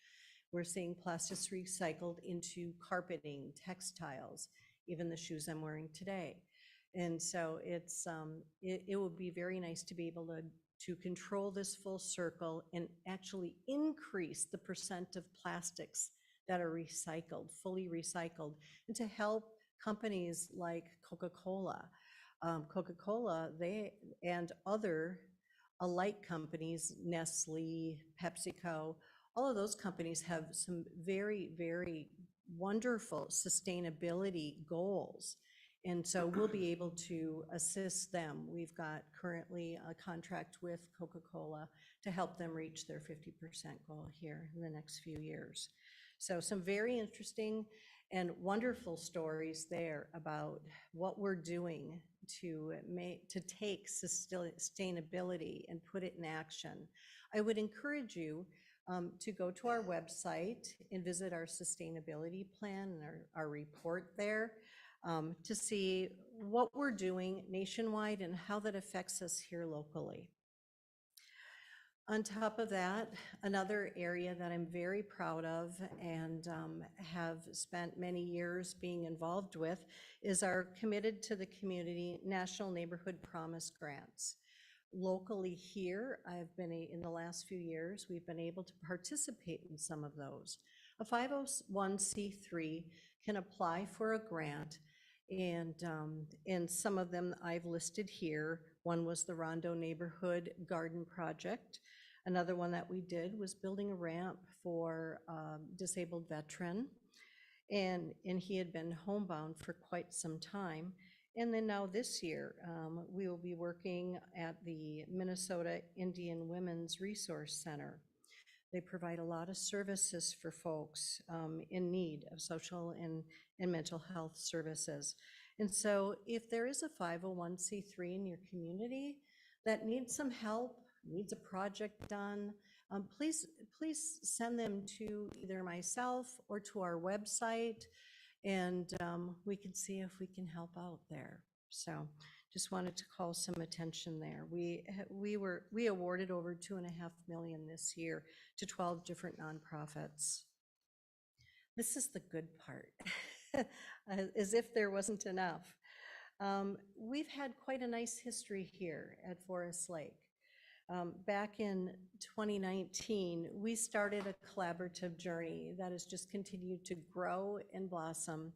We're seeing plastics recycled into carpeting, textiles, even the shoes I'm wearing today. And so it would be very nice to be able to control this full circle and actually increase the percent of plastics that are recycled, fully recycled, and to help companies like Coca-Cola. Coca-Cola, and other alike companies, Nestle, PepsiCo, all of those companies have some very, very wonderful sustainability goals. And so we'll be able to assist them. We've got currently a contract with Coca-Cola to help them reach their 50% goal here in the next few years. So some very interesting and wonderful stories there about what we're doing to take sustainability and put it in action. I would encourage you to go to our website and visit our sustainability plan and our report there to see what we're doing nationwide and how that affects us here locally. On top of that, another area that I'm very proud of and have spent many years being involved with is our Committed to the Community National Neighborhood Promise Grants. Locally here, in the last few years, we've been able to participate in some of those. A 501c3 can apply for a grant, and some of them I've listed here. One was the Rondo Neighborhood Garden Project. Another one that we did was building a ramp for a disabled veteran, and he had been homebound for quite some time. And then now this year, we will be working at the Minnesota Indian Women's Resource Center. They provide a lot of services for folks in need of social and mental health services. And so if there is a 501c3 in your community that needs some help, needs a project done, please send them to either myself or to our website, and we can see if we can help out there. So just wanted to call some attention there. We awarded over $2.5 million this year to 12 different nonprofits. This is the good part, as if there wasn't enough. We've had quite a nice history here at Forest Lake. Back in 2019, we started a collaborative journey that has just continued to grow and blossom.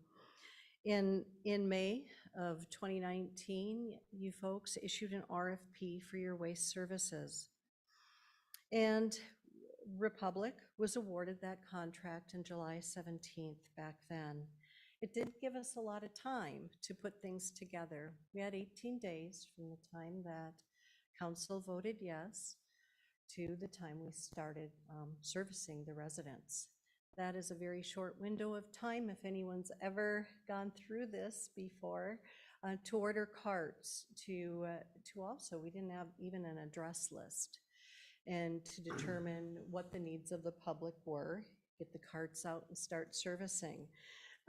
In May of 2019, you folks issued an RFP for your waste services. And Republic was awarded that contract on July 17th back then. It did give us a lot of time to put things together. We had 18 days from the time that Council voted yes to the time we started servicing the residents. That is a very short window of time if anyone's ever gone through this before. to order carts, to also, we didn't have even an address list, and to determine what the needs of the public were, get the carts out and start servicing.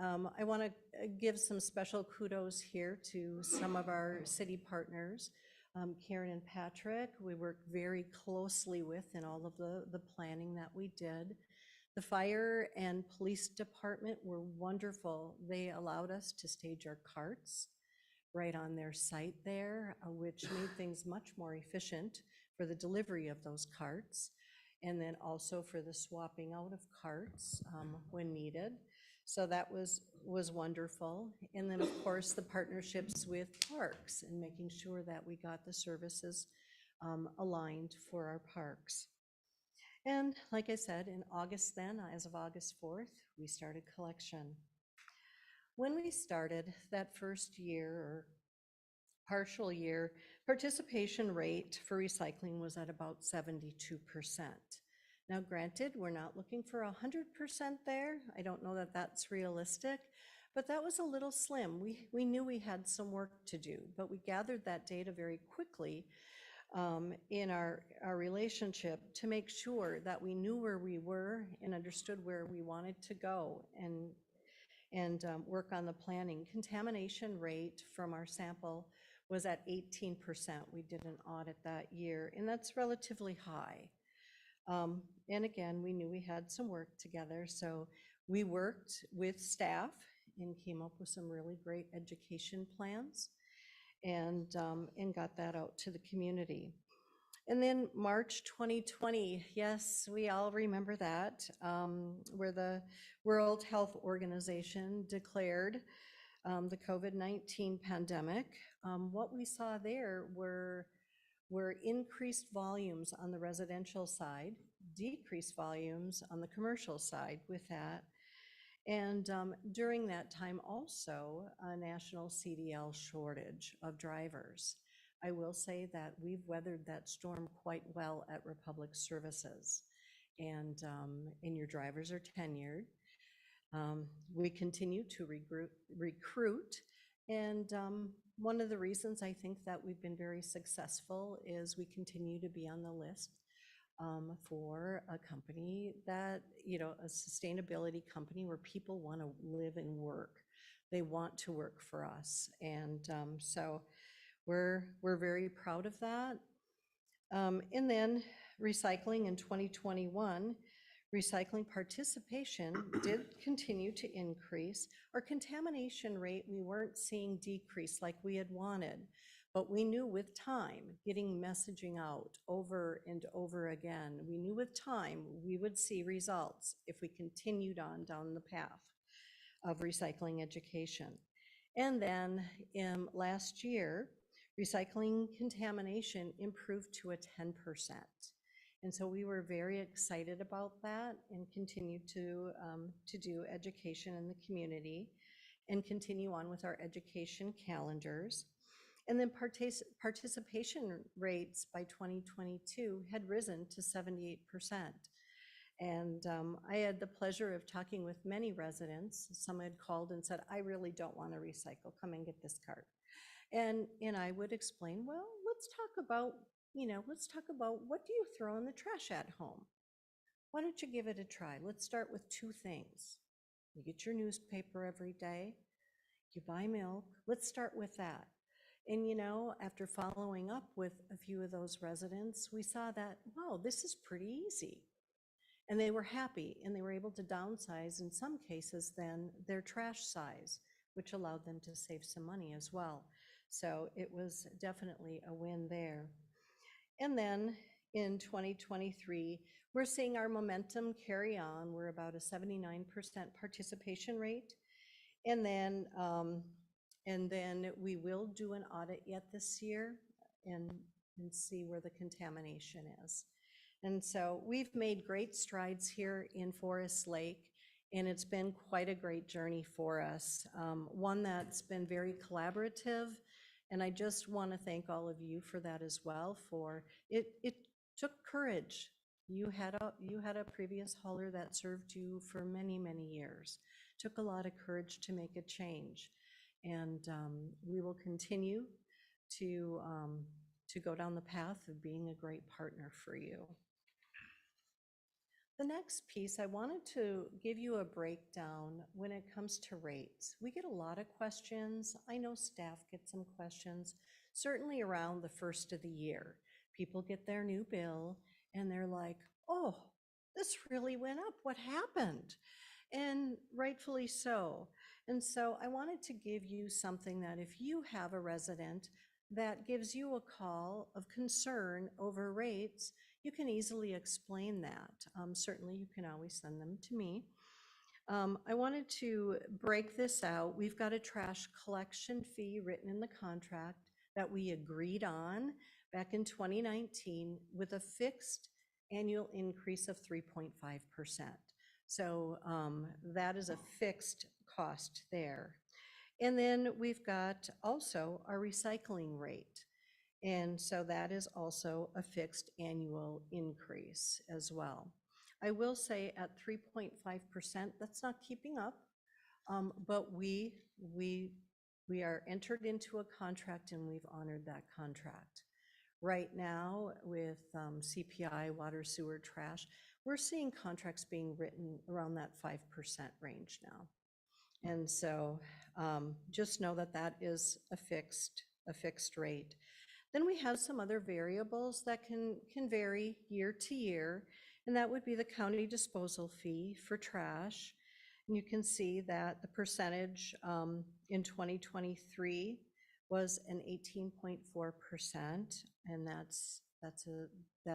I want to give some special kudos here to some of our city partners. Karen and Patrick, we worked very closely with in all of the planning that we did. The fire and police department were wonderful. They allowed us to stage our carts right on their site there, which made things much more efficient for the delivery of those carts, and then also for the swapping out of carts when needed. So that was wonderful. And then, of course, the partnerships with parks and making sure that we got the services aligned for our parks. And like I said, in August then, as of August 4th, we started collection. When we started that first year or partial year, participation rate for recycling was at about 72%. Now, granted, we're not looking for 100% there. I don't know that that's realistic, but that was a little slim. We knew we had some work to do, but we gathered that data very quickly in our relationship to make sure that we knew where we were and understood where we wanted to go and work on the planning. Contamination rate from our sample was at 18%. We did an audit that year, and that's relatively high. And again, we knew we had some work together, so we worked with staff and came up with some really great education plans and got that out to the community. And then March 2020, yes, we all remember that, where the World Health Organization declared the COVID-19 pandemic. What we saw there were increased volumes on the residential side, decreased volumes on the commercial side with that. And during that time also, a national CDL shortage of drivers. I will say that we've weathered that storm quite well at Republic Services, and your drivers are tenured. We continue to recruit, and one of the reasons I think that we've been very successful is we continue to be on the list for a company that, a sustainability company where people want to live and work. They want to work for us, and so we're very proud of that. And then recycling in 2021, recycling participation did continue to increase. Our contamination rate, we weren't seeing decrease like we had wanted, but we knew with time, getting messaging out over and over again, we knew with time we would see results if we continued on down the path of recycling education. And then last year, recycling contamination improved to a 10%. And so we were very excited about that and continue to do education in the community and continue on with our education calendars. And then participation rates by 2022 had risen to 78%. And I had the pleasure of talking with many residents. Some had called and said, I really don't want to recycle, come and get this cart. And I would explain, well, let's talk about what do you throw in the trash at home? Why don't you give it a try? Let's start with two things. You get your newspaper every day, you buy milk, let's start with that. And after following up with a few of those residents, we saw that, wow, this is pretty easy. And they were happy, and they were able to downsize, in some cases, then their trash size, which allowed them to save some money as well. So it was definitely a win there. And then in 2023, we're seeing our momentum carry on. We're about a 79% participation rate. And then we will do an audit yet this year and see where the contamination is. And so we've made great strides here in Forest Lake, and it's been quite a great journey for us. One that's been very collaborative. And I just want to thank all of you for that as well. For it took courage. You had a previous hauler that served you for many, many years. It took a lot of courage to make a change. And we will continue to go down the path of being a great partner for you. The next piece, I wanted to give you a breakdown when it comes to rates. We get a lot of questions. I know staff get some questions, certainly around the first of the year. People get their new bill and they're like, oh, this really went up. What happened? And rightfully so. And so I wanted to give you something that if you have a resident that gives you a call of concern over rates, you can easily explain that. Certainly, you can always send them to me. I wanted to break this out. We've got a trash collection fee written in the contract that we agreed on back in 2019 with a fixed annual increase of 3.5%. So that is a fixed cost there. And then we've got also our recycling rate. And so that is also a fixed annual increase as well. I will say at 3.5%, that's not keeping up, but we are entered into a contract and we've honored that contract. Right now with CPI, water, sewer, trash, we're seeing contracts being written around that 5% range now. And so just know that that is a fixed rate. Then we have some other variables that can vary year to year, and that would be the county disposal fee for trash. And you can see that the percentage in 2023 was an 18.4%, and that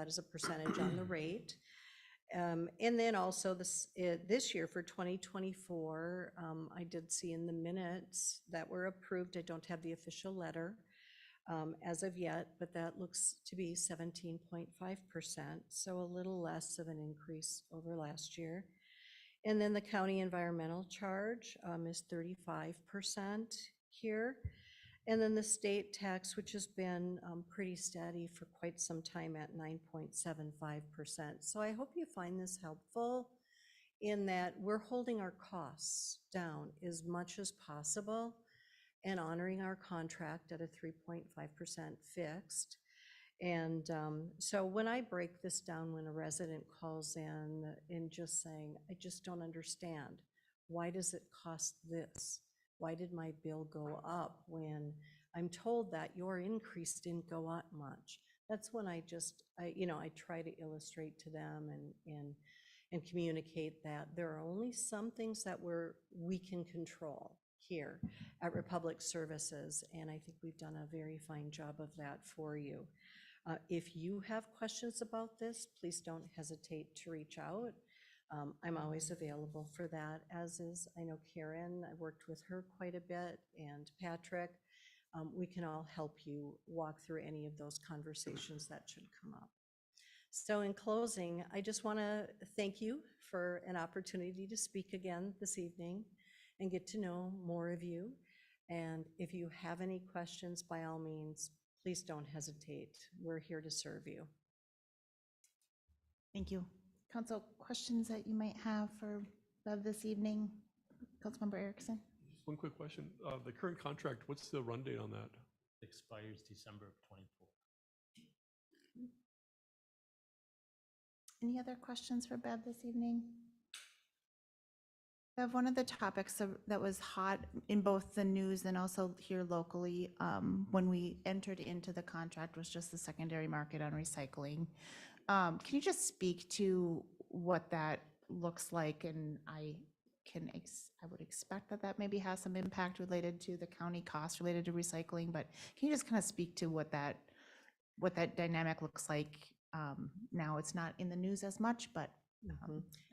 is a percentage on the rate. And then also this year for 2024, I did see in the minutes that were approved. I don't have the official letter as of yet, but that looks to be 17.5%, so a little less of an increase over last year. And then the county environmental charge is 35% here. And then the state tax, which has been pretty steady for quite some time at 9.75%. So I hope you find this helpful in that we're holding our costs down as much as possible and honoring our contract at a 3.5% fixed. And so when I break this down, when a resident calls in and just saying, I just don't understand, why does it cost this? Why did my bill go up when I'm told that your increase didn't go up much? That's when I try to illustrate to them and communicate that there are only some things that we can control here at Republic Services, and I think we've done a very fine job of that for you. If you have questions about this, please don't hesitate to reach out. I'm always available for that, as is, I know Karen, I worked with her quite a bit, and Patrick. We can all help you walk through any of those conversations that should come up. So in closing, I just want to thank you for an opportunity to speak again this evening and get to know more of you. And if you have any questions, by all means, please don't hesitate. We're here to serve you. Thank you. Council, questions that you might have for Bev this evening? Councilmember Erickson? Just one quick question. The current contract, what's the run date on that? Expires December of '24. Any other questions for Bev this evening? Bev, one of the topics that was hot in both the news and also here locally when we entered into the contract was just the secondary market on recycling. Can you just speak to what that looks like? And I would expect that maybe has some impact related to the county costs related to recycling, but can you just kind of speak to what that dynamic looks like now? It's not in the news as much, but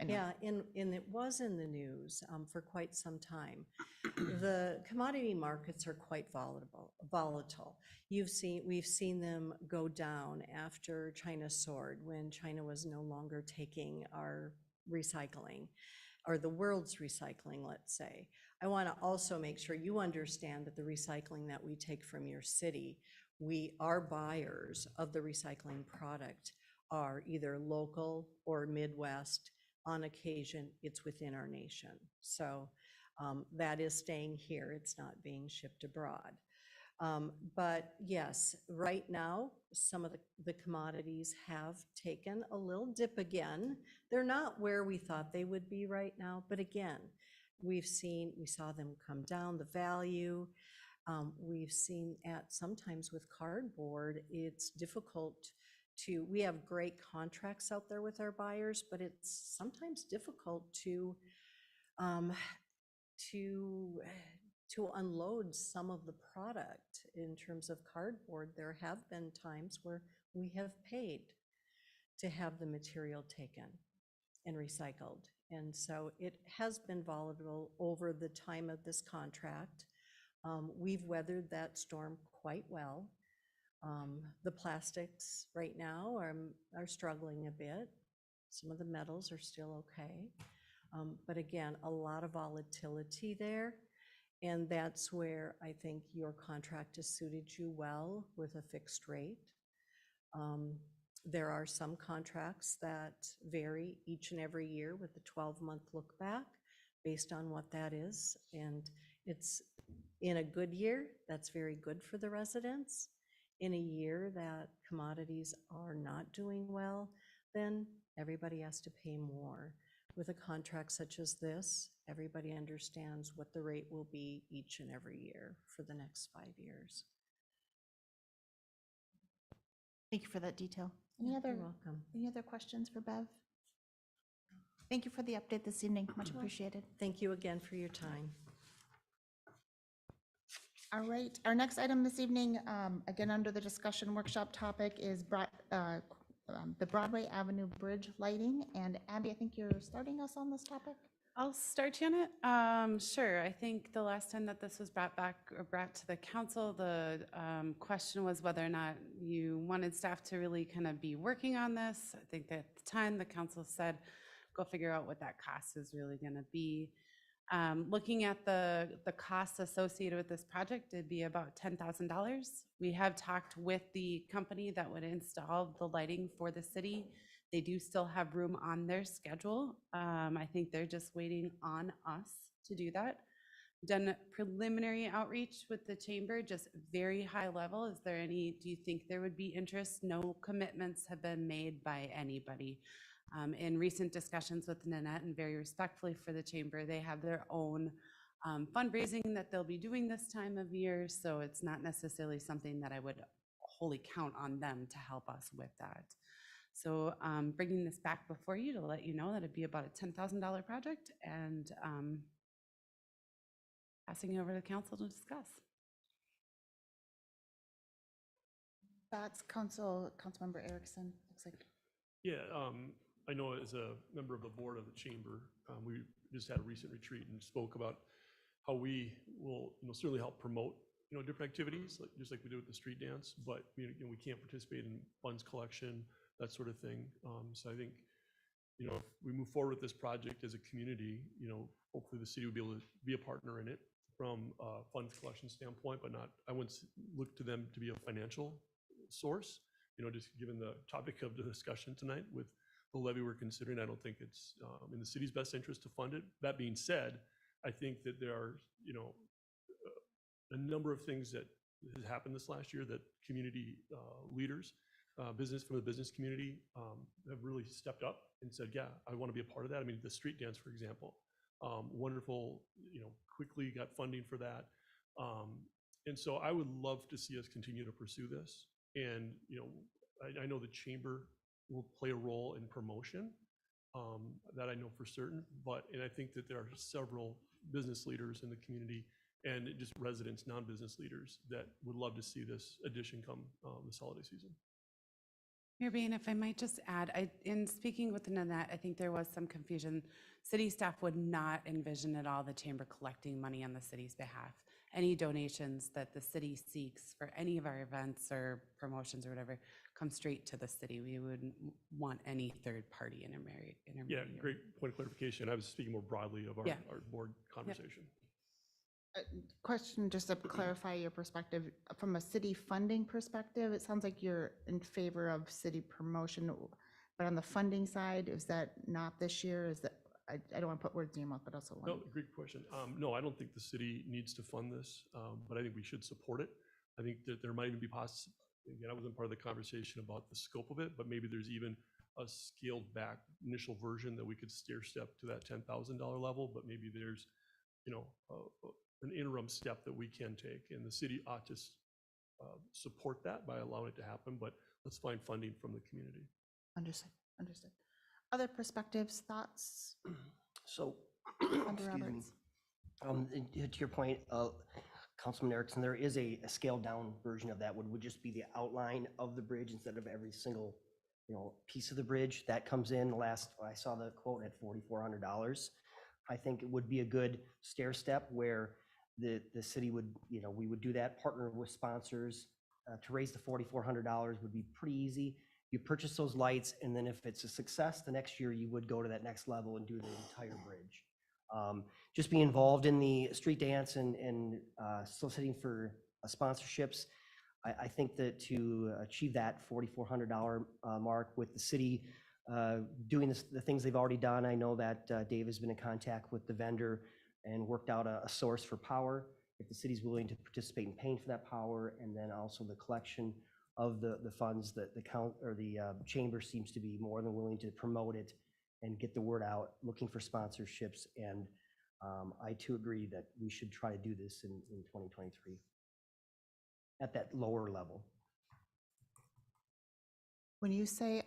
anyway. Yeah, and it was in the news for quite some time. The commodity markets are quite volatile. We've seen them go down after China soared, when China was no longer taking our recycling, or the world's recycling, let's say. I want to also make sure you understand that the recycling that we take from your city, our buyers of the recycling product are either local or Midwest. On occasion, it's within our nation. So That is staying here. It's not being shipped abroad. But yes, right now, some of the commodities have taken a little dip again. They're not where we thought they would be right now, but again, we saw them come down, the value. We've seen sometimes with cardboard, it's difficult we have great contracts out there with our buyers, but it's sometimes difficult to unload some of the product in terms of cardboard. There have been times where we have paid to have the material taken and recycled. And so it has been volatile over the time of this contract. We've weathered that storm quite well. The plastics right now are struggling a bit. Some of the metals are still okay. But again, a lot of volatility there. And that's where I think your contract has suited you well with a fixed rate. There are some contracts that vary each and every year with the 12-month look back based on what that is. And it's in a good year, that's very good for the residents. In a year that commodities are not doing well, then everybody has to pay more. With a contract such as this, everybody understands what the rate will be each and every year for the next 5 years. Thank you for that detail. Any You're other welcome. Any other questions for Bev? Thank you for the update this evening. Much appreciated. Thank you again for your time. All right, our next item this evening, again, under the discussion workshop topic is the Broadway Avenue Bridge lighting. And Abby, I think you're starting us on this topic? I'll start, Janet. Sure. I think the last time that this was brought to the council, the question was whether or not you wanted staff to really kind of be working on this. I think that at the time the council said, go figure out what that cost is really going to be. Looking at the costs associated with this project, it'd be about $10,000. We have talked with the company that would install the lighting for the city. They do still have room on their schedule. I think they're just waiting on us to do that. Done preliminary outreach with the chamber, just very high level. Do you think there would be interest? No commitments have been made by anybody. In recent discussions with Nanette, and very respectfully for the chamber, they have their own fundraising that they'll be doing this time of year, so it's not necessarily something that I would wholly count on them to help us with that. So bringing this back before you to let you know that it'd be about a $10,000 project, and passing it over to the council to discuss. Thoughts, Councilmember Erickson? Looks like. Yeah, I know as a member of the board of the chamber, we just had a recent retreat and spoke about how we will, certainly help promote, different activities, just like we do with the street dance, but we can't participate in funds collection, that sort of thing. So I think, if we move forward with this project as a community, hopefully the city will be able to be a partner in it from a funds collection standpoint, but I wouldn't look to them to be a financial source. Just given the topic of the discussion tonight with the levy we're considering, I don't think it's in the city's best interest to fund it. That being said, I think that there are, a number of things that has happened this last year that community leaders, from the business community have really stepped up and said, yeah, I want to be a part of that. I mean, the street dance, for example, wonderful, quickly got funding for that. And so I would love to see us continue to pursue this. And, I know the chamber will play a role in promotion, that I know for certain, and I think that there are several business leaders in the community and just residents, non-business leaders that would love to see this addition come this holiday season. Mayor Bain, if I might just add, in speaking with Nanette, I think there was some confusion. City staff would not envision at all the chamber collecting money on the city's behalf. Any donations that the city seeks for any of our events or promotions or whatever come straight to the city. We wouldn't want any third party intermediary. Yeah, great point of clarification. I was speaking more broadly of our board conversation. Question, just to clarify your perspective, from a city funding perspective, it sounds like you're in favor of city promotion, but on the funding side, is that not this year? I don't want to put words in your mouth, but also No, one. great question. No, I don't think the city needs to fund this, but I think we should support it. I think that there might even be again, I wasn't part of the conversation about the scope of it, but maybe there's even a scaled back initial version that we could stair step to that $10,000 level, but maybe there's, you know, an interim step that we can take, and the city ought to support that by allowing it to happen, but let's find funding from the community. Understood, understood. Other perspectives, thoughts? So, Member excuse me. Roberts? To your point, Councilman Erickson, there is a scaled down version of that would just be the outline of the bridge instead of every single, piece of the bridge. That comes in I saw the quote at $4,400. I think it would be a good stair step where the city would, we would do that, partner with sponsors. To raise the $4,400 would be pretty easy. You purchase those lights, and then if it's a success, the next year you would go to that next level and do the entire bridge. Just be involved in the street dance and soliciting for sponsorships. I think that to achieve that $4,400 mark with the city doing the things they've already done, I know that Dave has been in contact with the vendor and worked out a source for power. If the city's willing to participate in paying for that power, and then also the collection of the funds that the chamber seems to be more than willing to promote it and get the word out, looking for sponsorships. And I too agree that we should try to do this in 2023 at that lower level. When you say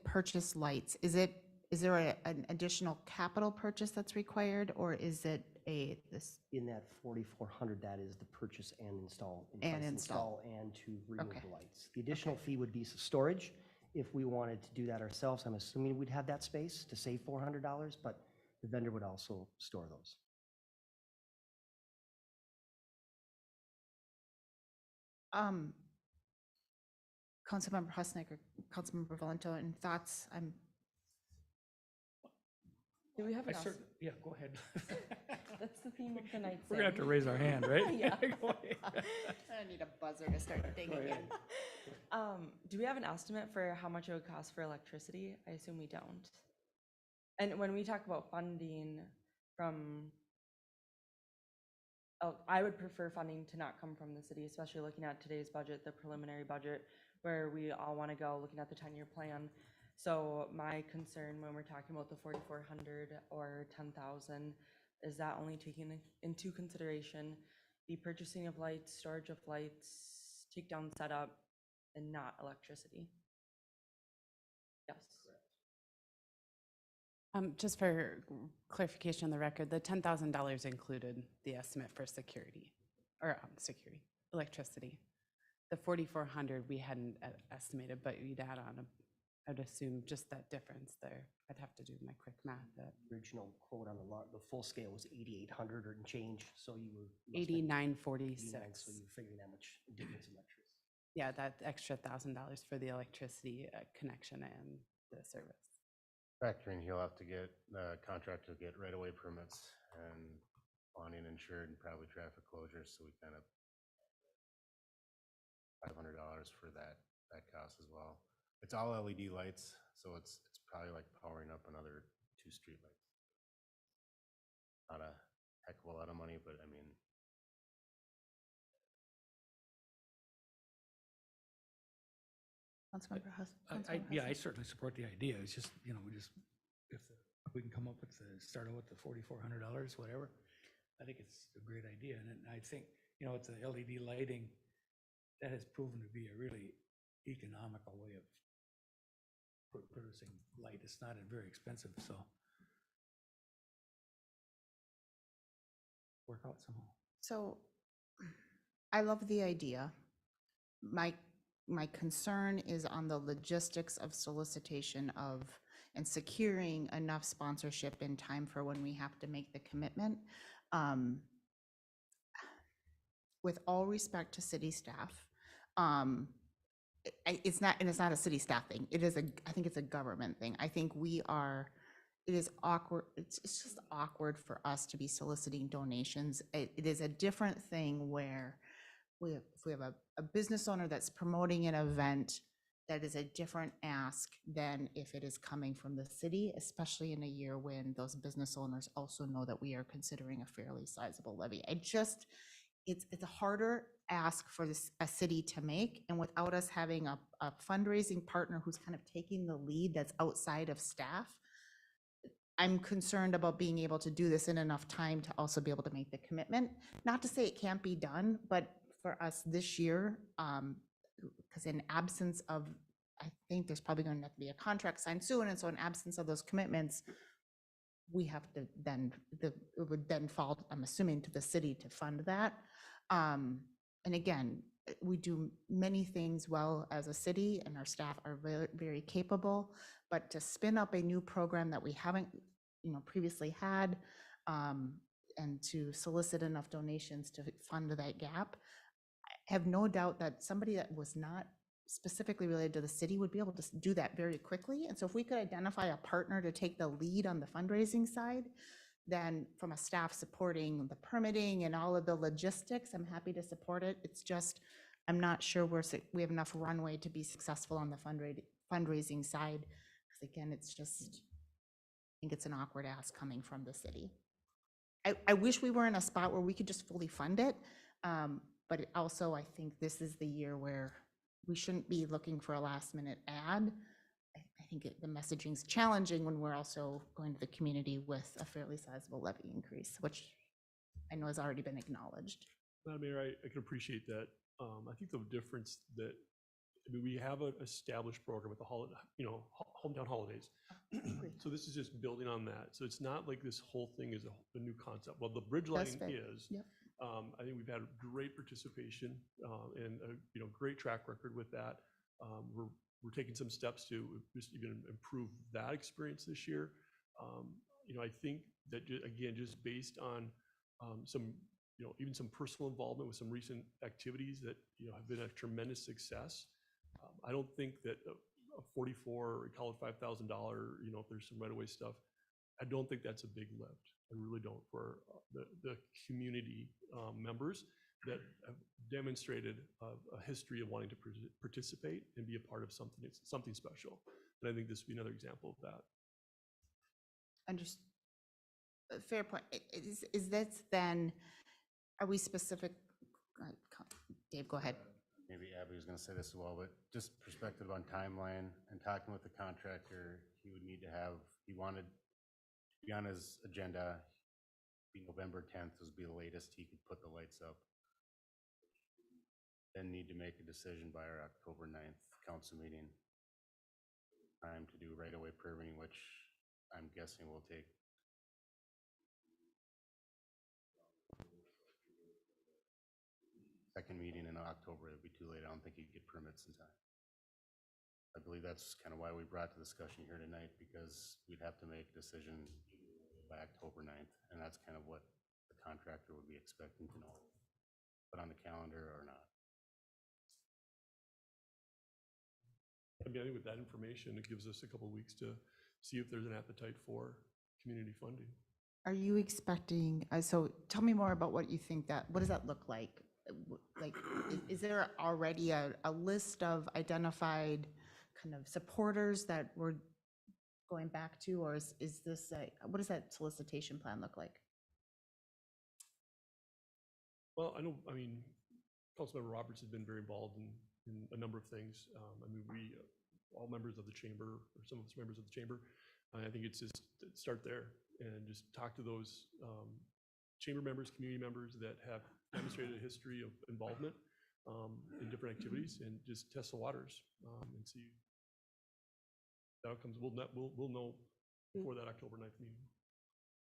purchase lights, is there an additional capital purchase that's required, or is it this? In that 4,400, that is the purchase and install. And install. And to remove Okay. the lights. The additional fee would be storage. If we wanted to do that ourselves, I'm assuming we'd have that space to save $400, but the vendor would also store those. Councilmember Husnick or Councilmember Valento, and thoughts? Do we have an Yeah, go ahead. That's the theme of the night. We're gonna have to raise our hand, right? Yeah. Go ahead. I need a buzzer to start dinging in. Do we have an estimate for how much it would cost for electricity? I assume we don't. And when we talk about funding from, I would prefer funding to not come from the city, especially looking at today's budget, the preliminary budget, where we all want to go, looking at the 10-year plan. So my concern when we're talking about the 4,400 or 10,000 is that only taking into consideration the purchasing of lights, storage of lights, takedown setup, and not electricity. Yes. Just for clarification on the record, the $10,000 included the estimate for security, or electricity. The 4,400 we hadn't estimated, but you'd add on I'd assume just that difference there. I'd have to do my quick math. Original quote on the full scale was 8,800 and change, so you were. 8,946. So you're figuring that much difference in electricity. Yeah, that extra $1,000 for the electricity connection and the service. Factoring, he'll have to get, the contractor to get right-of-way permits and bonding insured and probably traffic closures, so we kind of $500 for that cost as well. It's all LED lights, so it's probably like powering up another 2 street lights. Not a heck of a lot of money, but I mean. Councilmember Huss. Yeah, I certainly support the idea. It's just, if we can come up with start out with the $4,400, whatever, I think it's a great idea. And I think, it's the LED lighting that has proven to be a really economical way of producing light. It's not very expensive, so work out somehow. So I love the idea. My concern is on the logistics of solicitation of and securing enough sponsorship in time for when we have to make the commitment. With all respect to city staff, it's not a city staff thing. I think it's a government thing. I think it is awkward. It's just awkward for us to be soliciting donations. It is a different thing where if we have a business owner that's promoting an event that is a different ask than if it is coming from the city, especially in a year when those business owners also know that we are considering a fairly sizable levy. It's a harder ask for a city to make, and without us having a fundraising partner who's kind of taking the lead that's outside of staff, I'm concerned about being able to do this in enough time to also be able to make the commitment. Not to say it can't be done, but for us this year, because in absence of, I think there's probably going to have to be a contract signed soon, and so in absence of those commitments, we have to then, it would then fall, I'm assuming, to the city to fund that. And again, we do many things well as a city, and our staff are very, very capable, but to spin up a new program that we haven't, previously had, and to solicit enough donations to fund that gap, I have no doubt that somebody that was not specifically related to the city would be able to do that very quickly. And so if we could identify a partner to take the lead on the fundraising side, then from a staff supporting the permitting and all of the logistics, I'm happy to support it. It's just, I'm not sure we have enough runway to be successful on the fundraising side. Because again, it's just, I think it's an awkward ask coming from the city. I wish we were in a spot where we could just fully fund it. But also, I think this is the year where we shouldn't be looking for a last minute ad. I think the messaging's challenging when we're also going to the community with a fairly sizable levy increase, which I know has already been acknowledged. Madam Mayor, I can appreciate that. I think the difference that, we have an established program with the hometown holidays. So this is just building on that. So it's not like this whole thing is a new concept. Well, the bridge lighting is. Yep. I think we've had great participation and a great track record with that. We're taking some steps to just even improve that experience this year. I think that again, just based on some, even some personal involvement with some recent activities that have been a tremendous success. I don't think that a 44, or call it $5,000, if there's some right-of-way stuff, I don't think that's a big lift. I really don't, for the community members that have demonstrated a history of wanting to participate and be a part of something special. And I think this would be another example of that. Fair point. Is this then, are we specific? Dave, go ahead. Maybe Abby was going to say this as well, but just perspective on timeline and talking with the contractor, he would need to have, he wanted to be on his agenda, be November 10th would be the latest he could put the lights up. Then need to make a decision by our October 9th council meeting. Time to do right-of-way permitting, which I'm guessing will take second meeting in October. It'd be too late. I don't think you'd get permits in time. I believe that's kind of why we brought the discussion here tonight, because we'd have to make a decision by October 9th, and that's kind of what the contractor would be expecting to know, put on the calendar or not. I think with that information, it gives us a couple of weeks to see if there's an appetite for community funding. Are you expecting, so tell me more about what you think what does that look like? Like, is there already a list of identified kind of supporters that we're going back to, or is this what does that solicitation plan look like? Well, Councilmember Roberts has been very involved in a number of things. We, all members of the chamber, or some of us members of the chamber, I think it's just start there and just talk to those chamber members, community members that have demonstrated a history of involvement in different activities, and just test the waters and see the outcomes. We'll know before that October 9th meeting.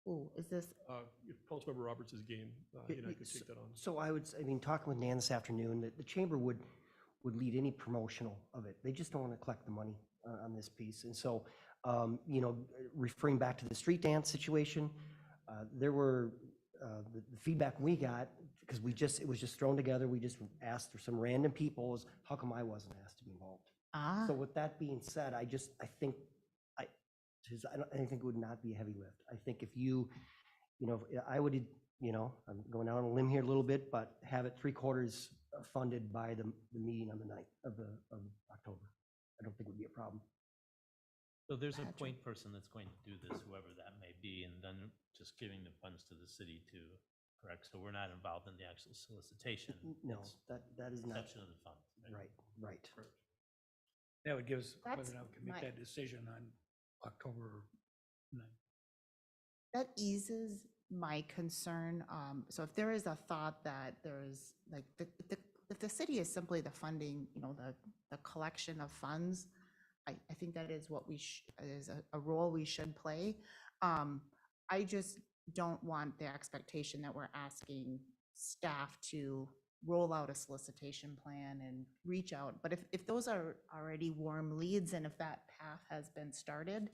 Oh, is this? If Councilmember Roberts is game, he and I could take that on. So talking with Nan this afternoon, that the chamber would lead any promotional of it. They just don't want to collect the money on this piece. And so, referring back to the street dance situation, there were, the feedback we got, because it was just thrown together, we just asked for some random people, is how come I wasn't asked to be involved? So with that being said, I think it would not be a heavy lift. I think if I would, I'm going out on a limb here a little bit, but have it 3/4 funded by the meeting on the 9th of October. I don't think would be a problem. So there's a Patrick. point person that's going to do this, whoever that may be, and then just giving the funds to the city to, correct? So we're not involved in the actual solicitation. No, It's that is not, Reception of the funds. right. That would give us, whether That's or not we can make my- that decision on October 9th. That eases my concern. So if there is a thought that there is, like, if the city is simply the funding, the collection of funds, I think that is what is a role we should play. I just don't want the expectation that we're asking staff to roll out a solicitation plan and reach out. But if those are already warm leads and if that path has been started,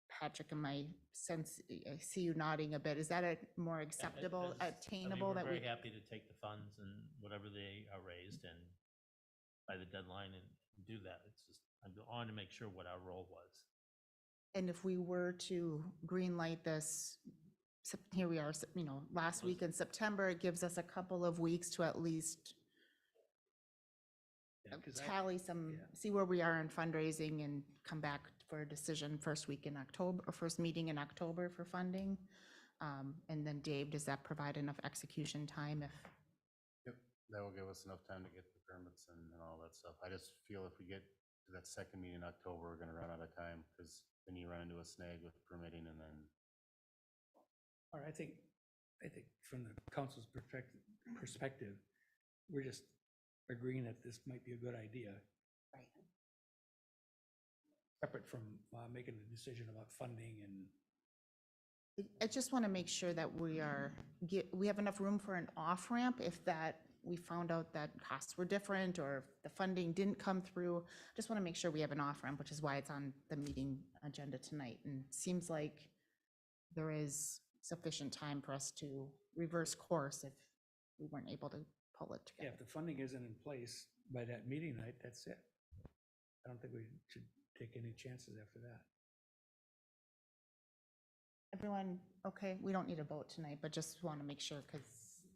Patrick, in my sense, I see you nodding a bit. Is that a more acceptable, attainable that We're we? very happy to take the funds and whatever they are raised and by the deadline and do that. It's just, I wanted to make sure what our role was. And if we were to green light this, here we are, last week in September, it gives us a couple of weeks to at least tally some, see where we are in fundraising and come back for a decision first week in October, or first meeting in October for funding. And then Dave, does that provide enough execution time if? Yep, that will give us enough time to get the permits and all that stuff. I just feel if we get to that second meeting in October, we're gonna run out of time, because then you run into a snag with permitting and then. Or I think from the council's perspective, we're just agreeing that this might be a good idea. Right. Separate from making a decision about funding and. I just want to make sure that we have enough room for an off-ramp if we found out that costs were different or if the funding didn't come through. Just want to make sure we have an off-ramp, which is why it's on the meeting agenda tonight. And it seems like there is sufficient time for us to reverse course if we weren't able to pull it Yeah, together. if the funding isn't in place by that meeting night, that's it. I don't think we should take any chances after that. Everyone, okay, we don't need a vote tonight, but just want to make sure because.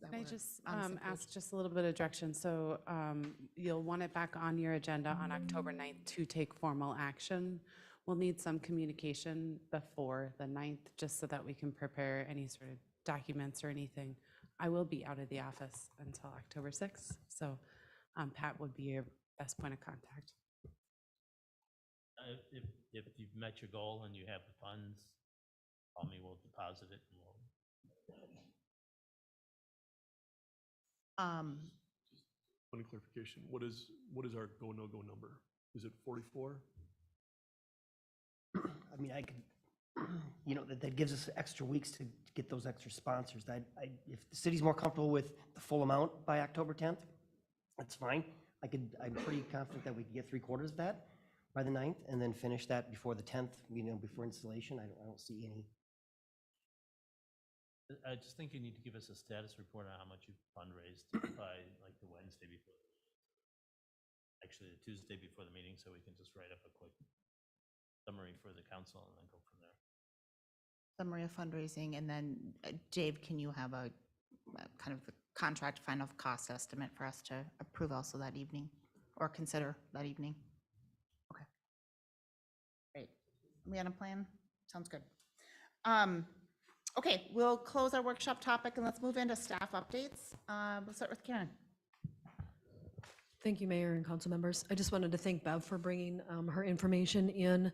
Can I just ask just a little bit of direction? So you'll want it back on your agenda on October 9th to take formal action. We'll need some communication before the 9th, just so that we can prepare any sort of documents or anything. I will be out of the office until October 6th, so Pat would be your best point of contact. If you've met your goal and you have the funds, call me, we'll deposit it and we'll. One clarification, what is our go, no-go number? Is it 44? I mean, I could, that gives us extra weeks to get those extra sponsors. If the city's more comfortable with the full amount by October 10th, that's fine. I'm pretty confident that we can get 3/4 of that by the 9th and then finish that before the 10th, before installation. I don't see any. I just think you need to give us a status report on how much you've fundraised by like the Wednesday before. Actually, the Tuesday before the meeting, so we can just write up a quick summary for the council and then go from there. Summary of fundraising, and then Dave, can you have a kind of contract final cost estimate for us to approve also that evening or consider that evening? Okay. Great. We on a plan? Sounds good. Okay, we'll close our workshop topic and let's move into staff updates. We'll start with Karen. Thank you, Mayor and council members. I just wanted to thank Bev for bringing her information in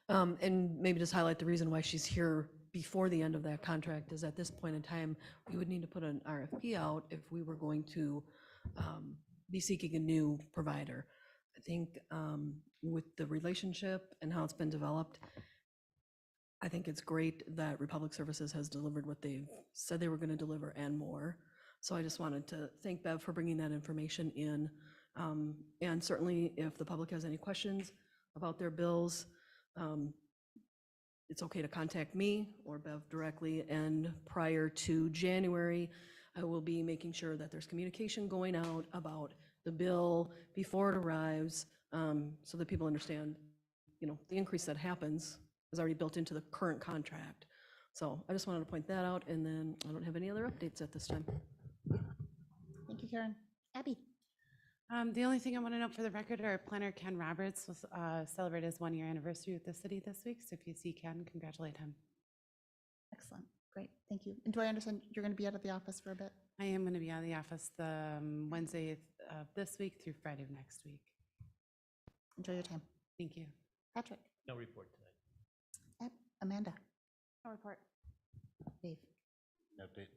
and maybe just highlight the reason why she's here before the end of that contract is at this point in time, we would need to put an RFP out if we were going to be seeking a new provider. I think with the relationship and how it's been developed, I think it's great that Republic Services has delivered what they've said they were going to deliver and more. So I just wanted to thank Bev for bringing that information in. And certainly if the public has any questions about their bills, it's okay to contact me or Bev directly. And prior to January, I will be making sure that there's communication going out about the bill before it arrives, so that people understand, the increase that happens is already built into the current contract. So I just wanted to point that out, and then I don't have any other updates at this time. Thank you, Karen. Abby. The only thing I want to note for the record, our planner Ken Roberts was celebrated his 1-year anniversary with the city this week. So if you see Ken, congratulate him. Excellent, great, thank you. And do I understand you're going to be out of the office for a bit? I am going to be out of the office the Wednesday of this week through Friday of next week. Enjoy your time. Thank you. Patrick? No report tonight. Amanda? No report. Dave? No update.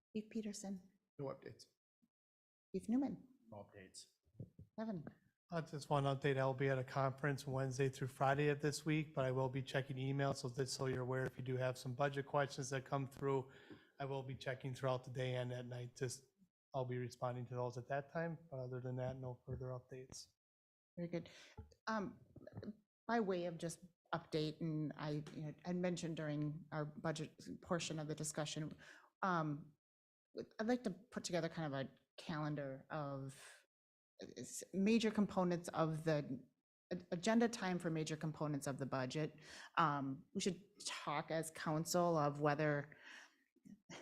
Steve Peterson? No updates. Steve Newman? No updates. Kevin? Just one update, I'll be at a conference Wednesday through Friday of this week, but I will be checking emails, so just so you're aware, if you do have some budget questions that come through, I will be checking throughout the day and at night, I'll be responding to those at that time, but other than that, no further updates. Very good. By way of just update, and I mentioned during our budget portion of the discussion, I'd like to put together kind of a calendar of major components of the agenda time for major components of the budget. We should talk as council of whether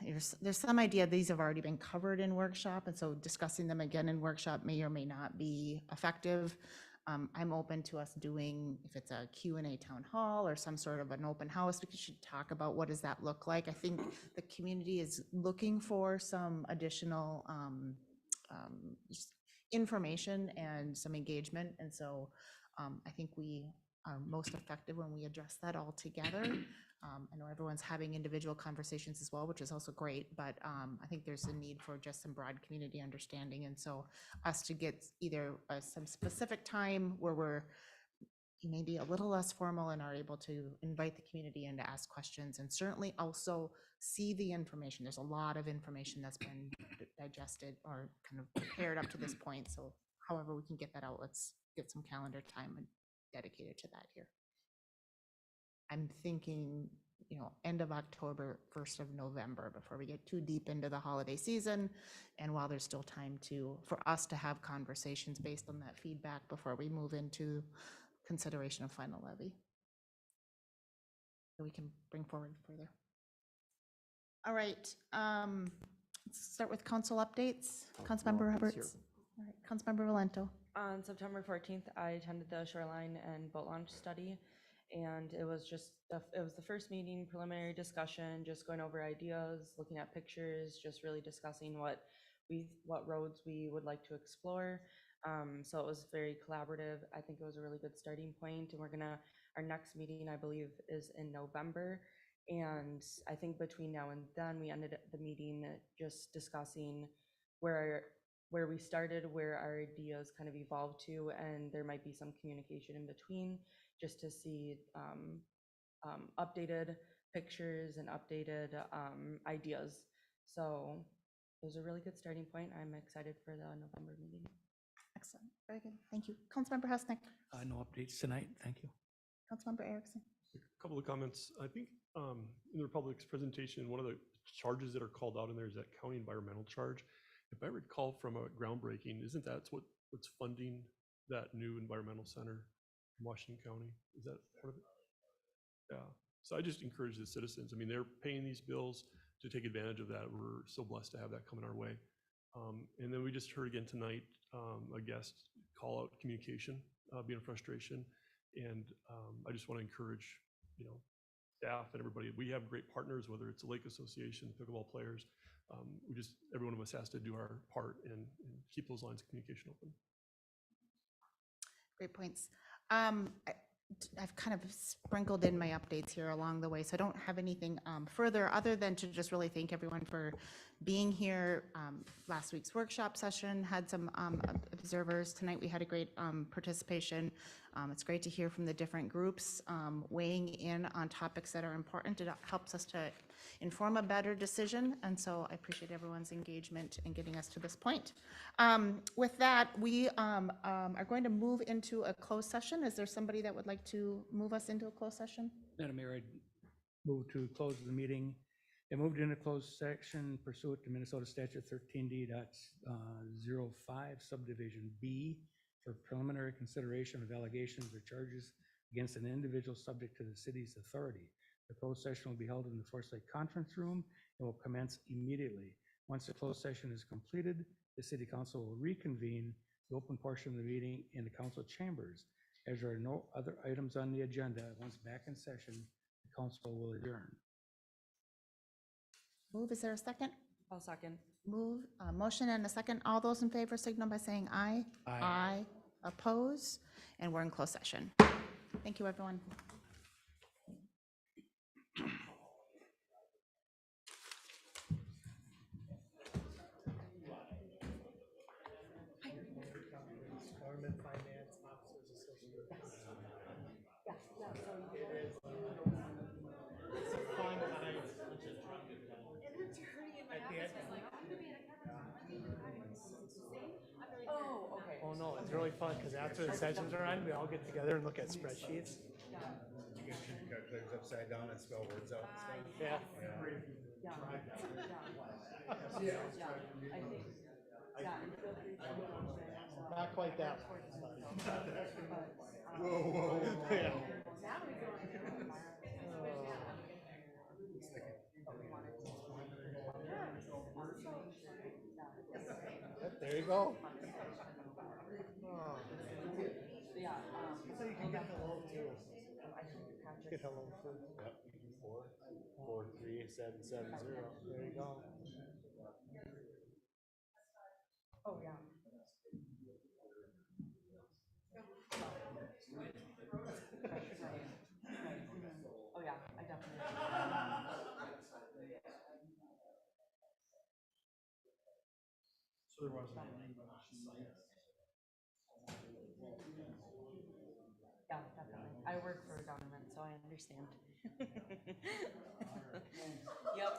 there's some idea these have already been covered in workshop, and so discussing them again in workshop may or may not be effective. I'm open to us doing, if it's a Q&A town hall or some sort of an open house, we should talk about what does that look like. I think the community is looking for some additional just information and some engagement, and so I think we are most effective when we address that all together. I know everyone's having individual conversations as well, which is also great, but I think there's a need for just some broad community understanding, and so us to get either some specific time where we're maybe a little less formal and are able to invite the community in to ask questions, and certainly also see the information. There's a lot of information that's been digested or kind of prepared up to this point, so however we can get that out, let's get some calendar time dedicated to that here. I'm thinking, end of October, 1st of November, before we get too deep into the holiday season. And while there's still time for us to have conversations based on that feedback before we move into consideration of final levy, that we can bring forward further. All right, let's start with council updates. Councilmember Roberts. All right, Councilmember Valento. On September 14th, I attended the shoreline and boat launch study, and it was the first meeting, preliminary discussion, just going over ideas, looking at pictures, just really discussing what roads we would like to explore. So it was very collaborative. I think it was a really good starting point, and our next meeting, I believe, is in November. And I think between now and then, we ended the meeting just discussing where we started, where our ideas kind of evolved to, and there might be some communication in between, just to see updated pictures and updated ideas. So it was a really good starting point. I'm excited for the November meeting. Excellent, very good, thank you. Councilmember Husnick. No updates tonight, thank you. Councilmember Erickson. A couple of comments. I think in the Republic's presentation, one of the charges that are called out in there is that county environmental charge. If I recall from a groundbreaking, isn't that what's funding that new environmental center in Washington County? Is that part of it? Yeah. So I just encourage the citizens. I mean, they're paying these bills to take advantage of that. We're so blessed to have that coming our way. And then we just heard again tonight a guest call out communication being a frustration. And I just want to encourage, staff and everybody. We have great partners, whether it's the Lake Association, pickleball players. Every one of us has to do our part and keep those lines of communication open. Great points. I've kind of sprinkled in my updates here along the way, so I don't have anything further other than to just really thank everyone for being here. Last week's workshop session had some observers. Tonight we had a great participation. It's great to hear from the different groups weighing in on topics that are important. It helps us to inform a better decision, and so I appreciate everyone's engagement in getting us to this point. With that, we are going to move into a closed session. Is there somebody that would like to move us into a closed session? Madam Mayor, I move to close the meeting. I moved into closed section pursuant to Minnesota Statute 13D.05 subdivision B for preliminary consideration of allegations or charges against an individual subject to the city's authority. The closed session will be held in the Forest Lake Conference Room and will commence immediately. Once the closed session is completed, the City Council will reconvene the open portion of the meeting in the council chambers. As there are no other items on the agenda, once back in session, the council will adjourn. Move, is there a second? I'll second. Move, motion and a second. All those in favor signal by saying aye. Aye. Oppose, and we're in closed session. Thank you, everyone. Government Finance Officers Association. Oh, okay. Oh, no, it's really fun, because after the sessions are on, we all get together and look at spreadsheets. You can shoot calculators upside down and spell words out and stuff. Yeah. Not quite that. Whoa, whoa. Yeah. There you go. Oh. So you can get hello too. Get hello too. Yep, 443-770. There you go. Oh, yeah. Oh, yeah, I definitely. So there wasn't. Yeah, definitely. I work for government, so I understand. Yep.